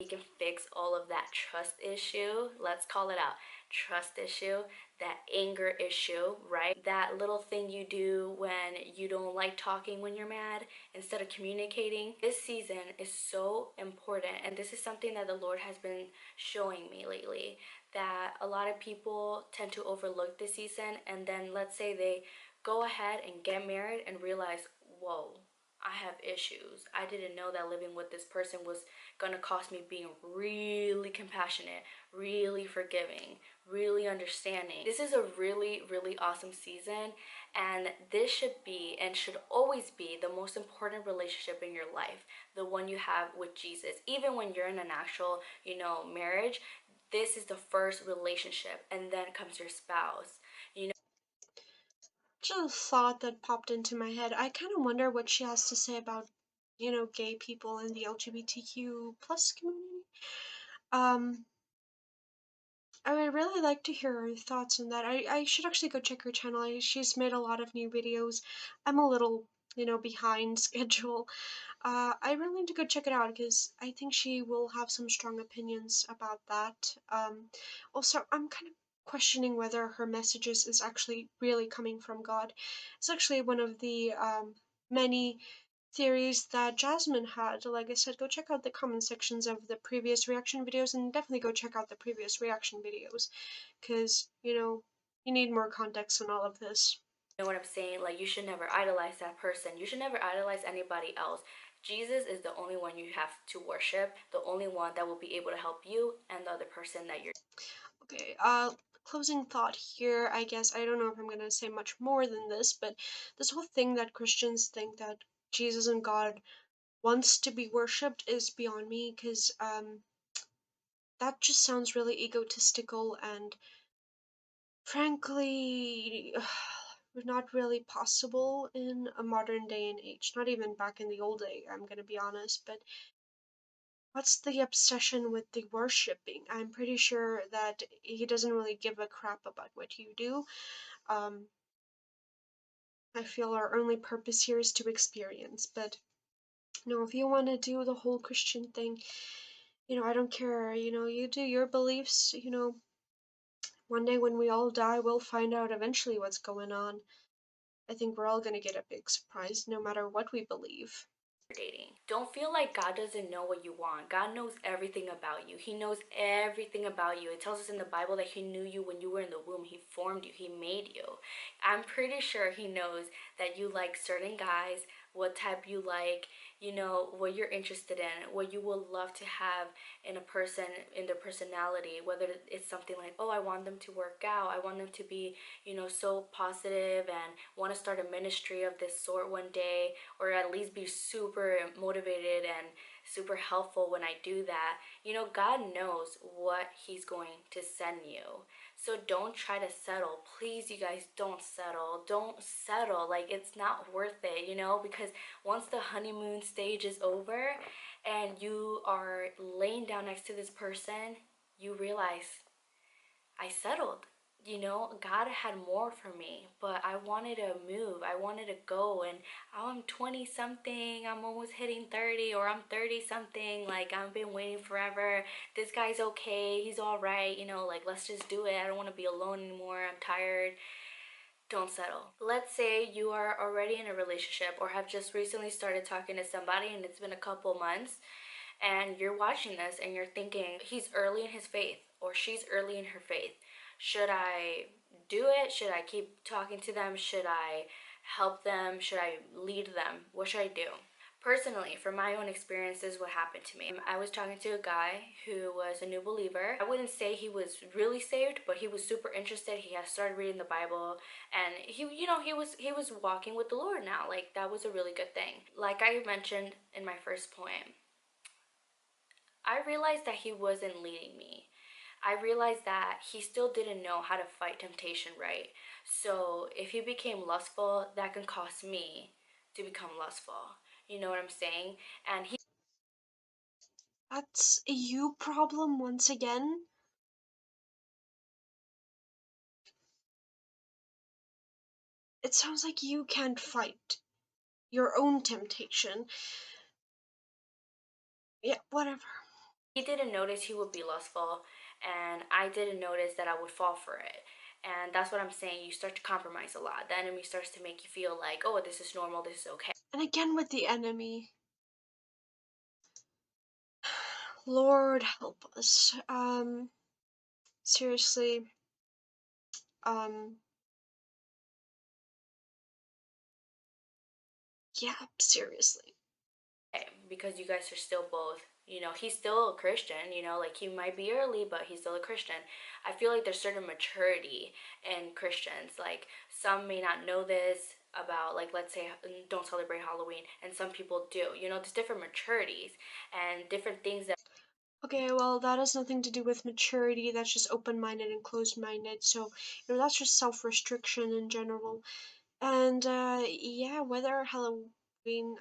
can fix all of that trust issue. Let's call it out. Trust issue, that anger issue, right? That little thing you do when you don't like talking when you're mad instead of communicating. This season is so important, and this is something that the Lord has been showing me lately, that a lot of people tend to overlook this season, and then let's say they go ahead and get married and realize, whoa, I have issues. I didn't know that living with this person was gonna cost me being really compassionate, really forgiving, really understanding. This is a really, really awesome season, and this should be and should always be the most important relationship in your life, the one you have with Jesus. Even when you're in an actual, marriage, this is the first relationship, and then comes your spouse. Just a thought that popped into my head. I kind of wonder what she has to say about, gay people in the LGBTQ plus community. Um, I would really like to hear her thoughts on that. I should actually go check her channel. She's made a lot of new videos. I'm a little, behind schedule. I really need to go check it out because I think she will have some strong opinions about that. Also, I'm kind of questioning whether her messages is actually really coming from God. It's actually one of the many theories that Jasmine had. Like I said, go check out the comment sections of the previous reaction videos and definitely go check out the previous reaction videos because, you need more context on all of this. You know what I'm saying? Like, you should never idolize that person. You should never idolize anybody else. Jesus is the only one you have to worship, the only one that will be able to help you and the other person that you're. Okay, closing thought here, I guess. I don't know if I'm gonna say much more than this, but this whole thing that Christians think that Jesus and God wants to be worshipped is beyond me, because that just sounds really egotistical and frankly not really possible in a modern day and age. Not even back in the old day, I'm gonna be honest, but what's the obsession with the worshipping? I'm pretty sure that he doesn't really give a crap about what you do. Um, I feel our only purpose here is to experience. But if you want to do the whole Christian thing, I don't care. You do your beliefs. One day when we all die, we'll find out eventually what's going on. I think we're all gonna get a big surprise, no matter what we believe. Dating. Don't feel like God doesn't know what you want. God knows everything about you. He knows everything about you. It tells us in the Bible that He knew you when you were in the womb. He formed you. He made you. I'm pretty sure He knows that you like certain guys, what type you like, what you're interested in, what you will love to have in a person, in their personality, whether it's something like, oh, I want them to work out. I want them to be, so positive and want to start a ministry of this sort one day, or at least be super motivated and super helpful when I do that. God knows what He's going to send you. So don't try to settle. Please, you guys, don't settle. Don't settle. Like, it's not worth it, because once the honeymoon stage is over and you are laying down next to this person, you realize I settled. God had more for me, but I wanted to move. I wanted to go, and I'm 20 something. I'm almost hitting 30, or I'm 30 something. Like, I've been waiting forever. This guy's okay. He's all right. Like, let's just do it. I don't want to be alone anymore. I'm tired. Don't settle. Let's say you are already in a relationship or have just recently started talking to somebody and it's been a couple months, and you're watching this and you're thinking, he's early in his faith or she's early in her faith. Should I do it? Should I keep talking to them? Should I help them? Should I lead them? What should I do? Personally, from my own experiences, what happened to me. I was talking to a guy who was a new believer. I wouldn't say he was really saved, but he was super interested. He had started reading the Bible, and he was walking with the Lord now. Like, that was a really good thing. Like I mentioned in my first point, I realized that he wasn't leading me. I realized that he still didn't know how to fight temptation right. So if he became lustful, that can cause me to become lustful. You know what I'm saying? And he That's a you problem once again. It sounds like you can't fight your own temptation. Yeah, whatever. he didn't notice he would be lustful, and I didn't notice that I would fall for it. And that's what I'm saying. You start to compromise a lot. The enemy starts to make you feel like, oh, this is normal, this is okay. And again with the enemy. Lord help us. Seriously. Um, Yeah, seriously. because you guys are still both, he's still a Christian, like he might be early, but he's still a Christian. I feel like there's certain maturity in Christians. Like some may not know this about, like, let's say, don't celebrate Halloween, and some people do. There's different maturities and different things that Okay, well, that has nothing to do with maturity. That's just open-minded and closed-minded. So, that's just self-restriction in general. And yeah, whether Halloween,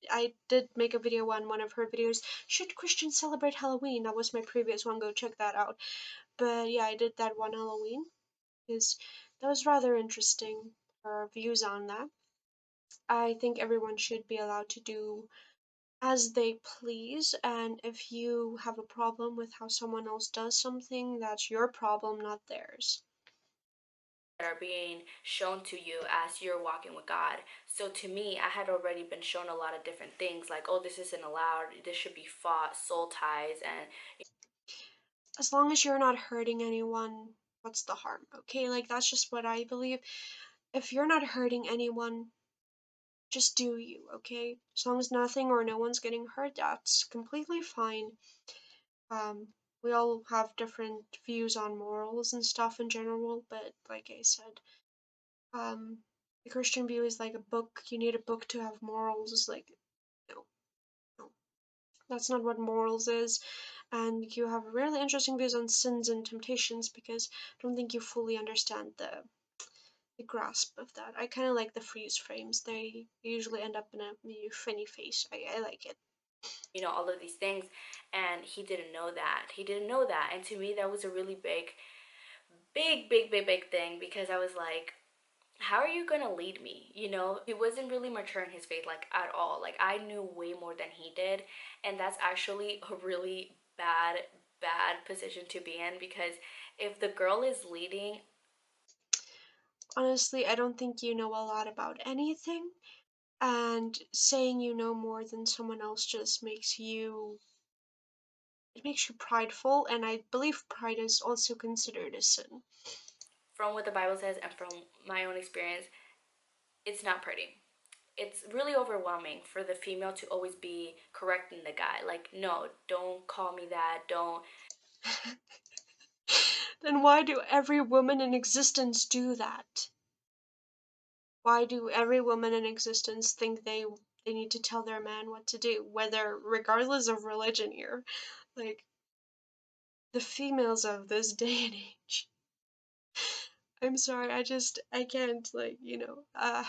I did make a video on one of her videos. Should Christians celebrate Halloween? That was my previous one. Go check that out. But yeah, I did that one Halloween because that was rather interesting. Her views on that. I think everyone should be allowed to do as they please, and if you have a problem with how someone else does something, that's your problem, not theirs. are being shown to you as you're walking with God. So to me, I had already been shown a lot of different things, like, oh, this isn't allowed, this should be fought, soul ties, and As long as you're not hurting anyone, what's the harm? Okay, like that's just what I believe. If you're not hurting anyone, just do you, okay? As long as nothing or no one's getting hurt, that's completely fine. We all have different views on morals and stuff in general, but like I said, um, the Christian view is like a book. You need a book to have morals. It's like, no, no, that's not what morals is. And you have really interesting views on sins and temptations because I don't think you fully understand the grasp of that. I kind of like the freeze frames. They usually end up in a funny face. I like it. all of these things. And he didn't know that. He didn't know that. And to me, that was a really big, big, big, big, big thing, because I was like, how are you gonna lead me? He wasn't really mature in his faith, like, at all. Like, I knew way more than he did. And that's actually a really bad, bad position to be in, because if the girl is leading, Honestly, I don't think you know a lot about anything, and saying you know more than someone else just makes you prideful, and I believe pride is also considered a sin. from what the Bible says and from my own experience, it's not pretty. It's really overwhelming for the female to always be correcting the guy. Like, no, don't call me that. Don't. Then why do every woman in existence do that? Why do every woman in existence think they need to tell their man what to do, whether regardless of religion here? Like the females of this day and age. I'm sorry, I can't like, I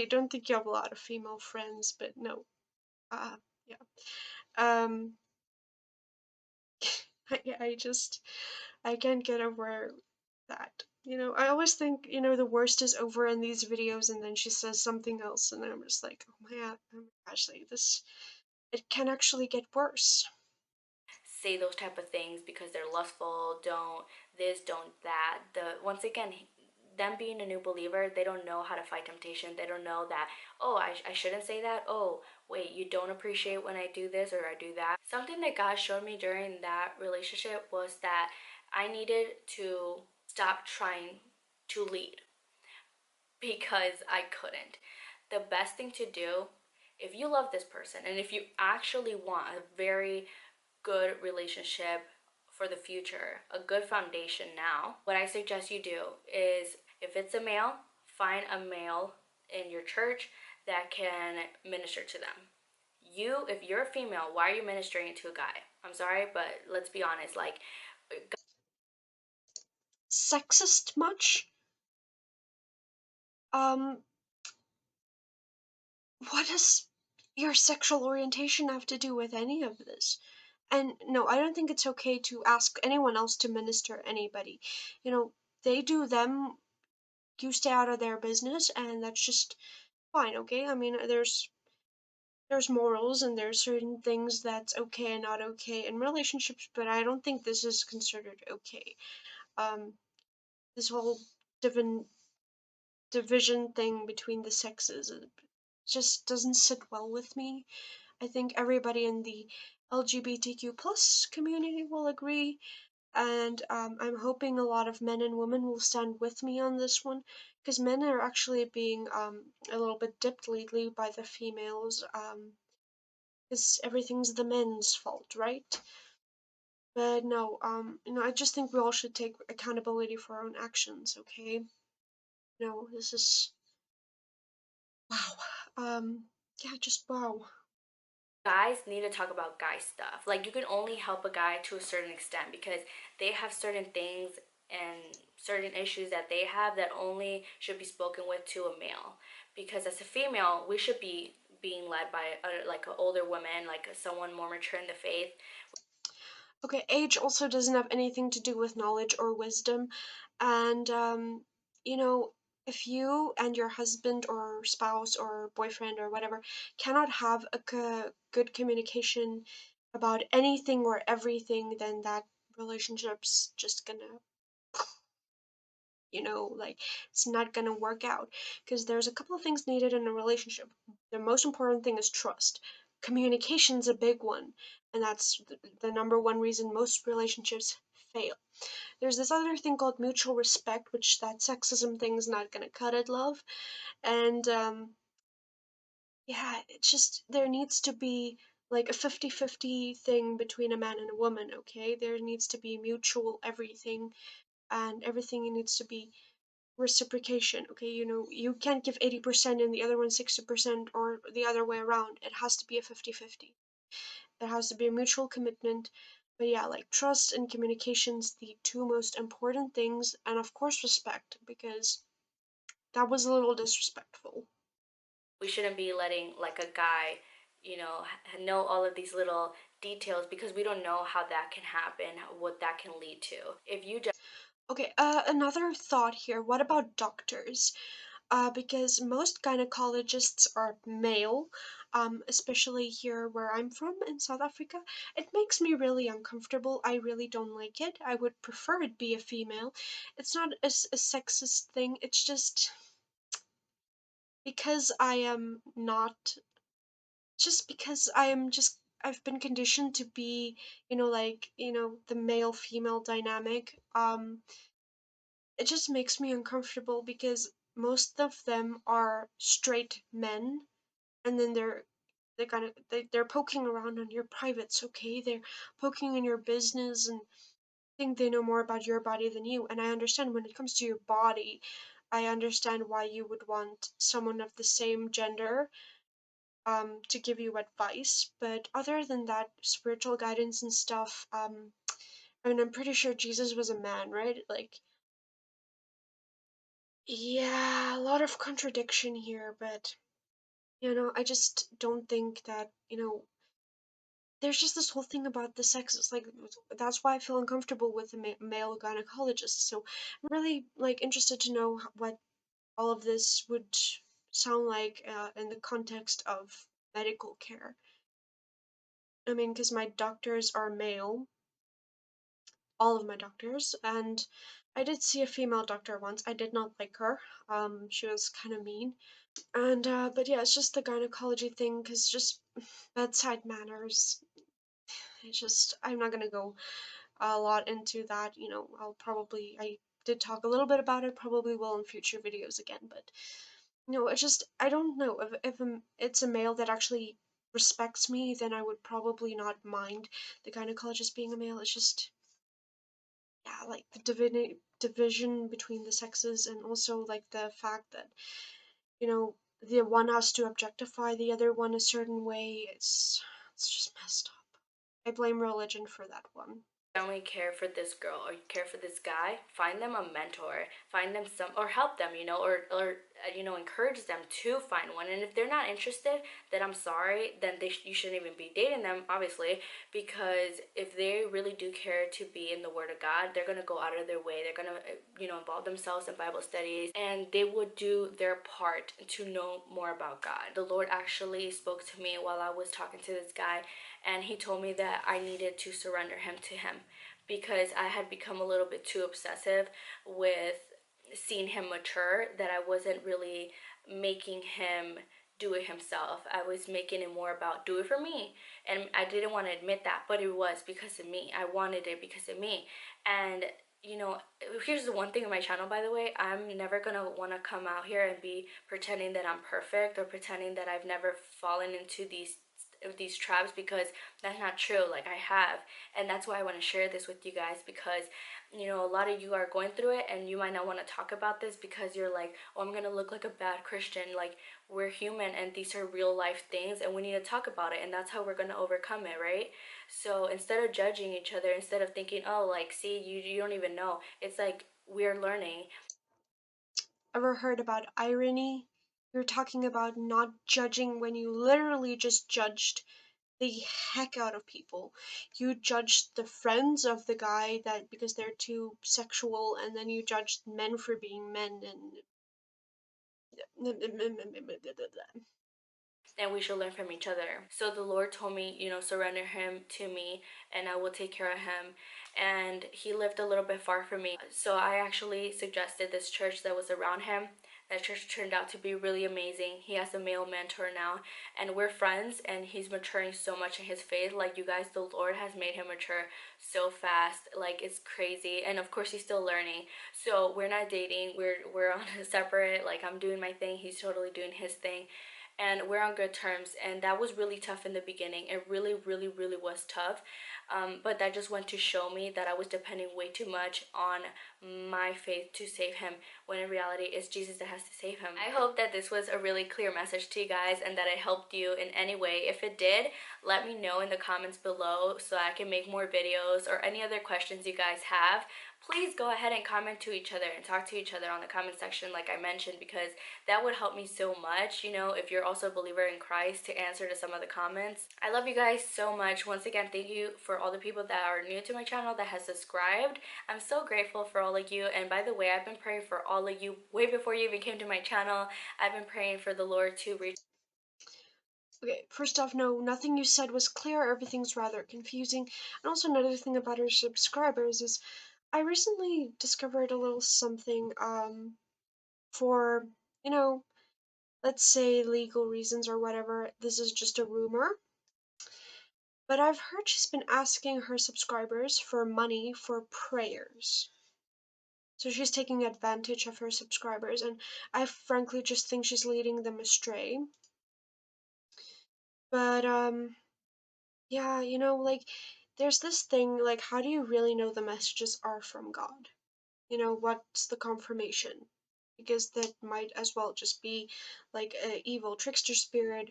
don't think you have a lot of female friends, but no. Uh yeah. Um I just I can't get over that. I always think, the worst is over in these videos and then she says something else and then I'm just like, oh my gosh, like this, it can actually get worse. Say those type of things because they're lustful. Don't this, don't that. The Once again, them being a new believer, they don't know how to fight temptation. They don't know that, oh, I shouldn't say that. Oh, wait, you don't appreciate when I do this or I do that. Something that God showed me during that relationship was that I needed to stop trying to lead, because I couldn't. The best thing to do, if you love this person and if you actually want a very good relationship for the future, a good foundation now, what I suggest you do is, if it's a male, find a male in your church that can minister to them. If you're a female, why are you ministering to a guy? I'm sorry, but let's be honest, like, Sexist much? Um, what does your sexual orientation have to do with any of this? And no, I don't think it's okay to ask anyone else to minister anybody. They do them, you stay out of their business, and that's just fine, okay? I mean, there's morals and there's certain things that's okay and not okay in relationships, but I don't think this is considered okay. Um, this whole division division thing between the sexes, it just doesn't sit well with me. I think everybody in the LGBTQ plus community will agree. And I'm hoping a lot of men and women will stand with me on this one, because men are actually being a little bit dipped lately by the females, because everything's the men's fault, right? But no, I just think we all should take accountability for our own actions, okay? No, this is wow. Yeah, just wow. Guys need to talk about guy stuff. Like, you can only help a guy to a certain extent because they have certain things and certain issues that they have that only should be spoken with to a male. Because as a female, we should be being led by like an older woman, like someone more mature in the faith. Okay, age also doesn't have anything to do with knowledge or wisdom. And, you know, if you and your husband or spouse or boyfriend or whatever cannot have a good communication about anything or everything, then that relationship's just gonna, like, it's not gonna work out. Because there's a couple of things needed in a relationship. The most important thing is trust. Communication's a big one, and that's the number one reason most relationships fail. There's this other thing called mutual respect, which that sexism thing's not gonna cut it, love. And yeah, it's just there needs to be like a 50-50 thing between a man and a woman, okay? There needs to be mutual everything, and everything needs to be reciprocation, okay? You can't give 80% and the other one 60%, or the other way around. It has to be a 50-50. There has to be a mutual commitment. But yeah, like trust and communication's the two most important things, and of course respect, because that was a little disrespectful. We shouldn't be letting like a guy, know all of these little details because we don't know how that can happen, what that can lead to. If you just Okay, another thought here. What about doctors? Because most gynecologists are male, especially here where I'm from in South Africa. It makes me really uncomfortable. I really don't like it. I would prefer it be a female. It's not a sexist thing, it's just because I am not, just because I am just, I've been conditioned to be, the male female dynamic. It just makes me uncomfortable because most of them are straight men, and then they're poking around on your privates, okay? They're poking in your business and think they know more about your body than you. And I understand when it comes to your body, I understand why you would want someone of the same gender to give you advice. But other than that, spiritual guidance and stuff, I mean, I'm pretty sure Jesus was a man, right? Like, yeah, a lot of contradiction here, but I just don't think that, there's just this whole thing about the sexes. Like, that's why I feel uncomfortable with a male gynecologist. So I'm really like interested to know what all of this would sound like in the context of medical care. I mean, because my doctors are male, all of my doctors, and I did see a female doctor once. I did not like her. She was kind of mean. And but yeah, it's just the gynecology thing, because just bedside manners. It's just, I'm not gonna go a lot into that. I did talk a little bit about it, probably will in future videos again, but it's just, I don't know, if it's a male that actually respects me, then I would probably not mind the gynecologist being a male. It's just, yeah, like the division between the sexes, and also like the fact that, the one has to objectify the other one a certain way. It's just messed up. I blame religion for that one. genuinely care for this girl or you care for this guy, find them a mentor, find them some, or help them, encourage them to find one. And if they're not interested, then I'm sorry, then you shouldn't even be dating them, obviously, because if they really do care to be in the Word of God, they're gonna go out of their way. They're gonna, involve themselves in Bible studies, and they would do their part to know more about God. The Lord actually spoke to me while I was talking to this guy, and he told me that I needed to surrender him to him because I had become a little bit too obsessive with seeing him mature, that I wasn't really making him do it himself. I was making it more about do it for me. And I didn't want to admit that, but it was because of me. I wanted it because of me. And you know, here's the one thing in my channel, by the way, I'm never gonna want to come out here and be pretending that I'm perfect or pretending that I've never fallen into these traps, because that's not true. Like, I have. And that's why I want to share this with you guys, because a lot of you are going through it, and you might not want to talk about this because you're like, oh, I'm gonna look like a bad Christian. Like, we're human, and these are real life things, and we need to talk about it, and that's how we're gonna overcome it, right? So instead of judging each other, instead of thinking, oh, like, see, you don't even know, it's like we're learning. Ever heard about irony? You're talking about not judging when you literally just judged the heck out of people. You judged the friends of the guy that because they're too sexual, and then you judged men for being men, and And we should learn from each other. So the Lord told me, surrender him to me, and I will take care of him. And he lived a little bit far from me. So I actually suggested this church that was around him. That church turned out to be really amazing. He has a male mentor now, and we're friends, and he's maturing so much in his faith. Like, you guys, the Lord has made him mature so fast. Like, it's crazy. And of course, he's still learning. So we're not dating. We're on a separate, like, I'm doing my thing, he's totally doing his thing, and we're on good terms. And that was really tough in the beginning. It really, really, really was tough. But that just went to show me that I was depending way too much on my faith to save him, when in reality it's Jesus that has to save him. I hope that this was a really clear message to you guys, and that it helped you in any way. If it did, let me know in the comments below so I can make more videos, or any other questions you guys have. Please go ahead and comment to each other and talk to each other on the comment section, like I mentioned, because that would help me so much, if you're also a believer in Christ, to answer to some of the comments. I love you guys so much. Once again, thank you for all the people that are new to my channel that has subscribed. I'm so grateful for all of you. And by the way, I've been praying for all of you way before you even came to my channel. I've been praying for the Lord to reach. Okay, first off, no, nothing you said was clear. Everything's rather confusing. And also, another thing about our subscribers is I recently discovered a little something, for, you know, let's say legal reasons or whatever. This is just a rumor. But I've heard she's been asking her subscribers for money for prayers. So she's taking advantage of her subscribers, and I frankly just think she's leading them astray. But, yeah, like, there's this thing, like, how do you really know the messages are from God? What's the confirmation? Because that might as well just be like a evil trickster spirit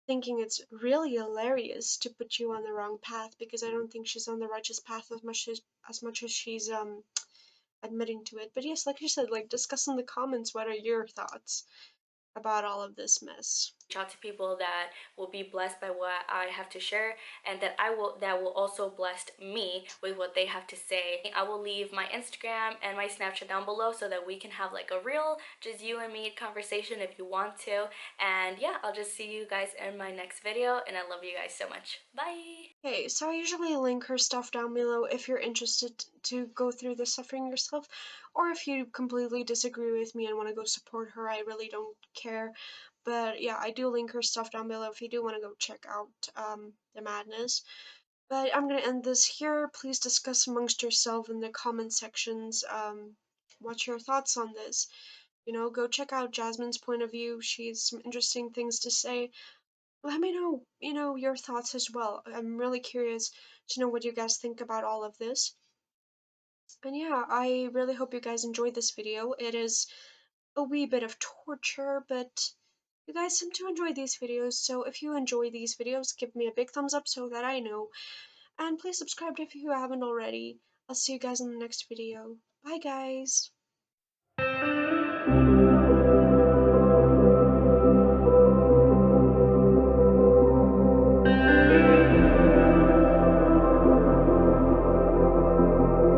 thinking it's really hilarious to put you on the wrong path, because I don't think she's on the righteous path as much as she's admitting to it. But yes, like you said, like, discuss in the comments what are your thoughts about all of this mess. Out to people that will be blessed by what I have to share, and that will also bless me with what they have to say. I will leave my Instagram and my Snapchat down below so that we can have like a real just you and me conversation if you want to. And yeah, I'll just see you guys in my next video, and I love you guys so much. Bye. Okay, so I usually link her stuff down below if you're interested to go through the suffering yourself, or if you completely disagree with me and want to go support her, I really don't care. But yeah, I do link her stuff down below if you do want to go check out the madness. But I'm gonna end this here. Please discuss amongst yourself in the comment sections. What's your thoughts on this? Go check out Jasmine's point of view. She has some interesting things to say. Let me know, your thoughts as well. I'm really curious to know what you guys think about all of this. And yeah, I really hope you guys enjoyed this video. It is a wee bit of torture, but you guys seem to enjoy these videos, so if you enjoy these videos, give me a big thumbs up so that I know. And please subscribe if you haven't already. I'll see you guys in the next video. Bye, guys!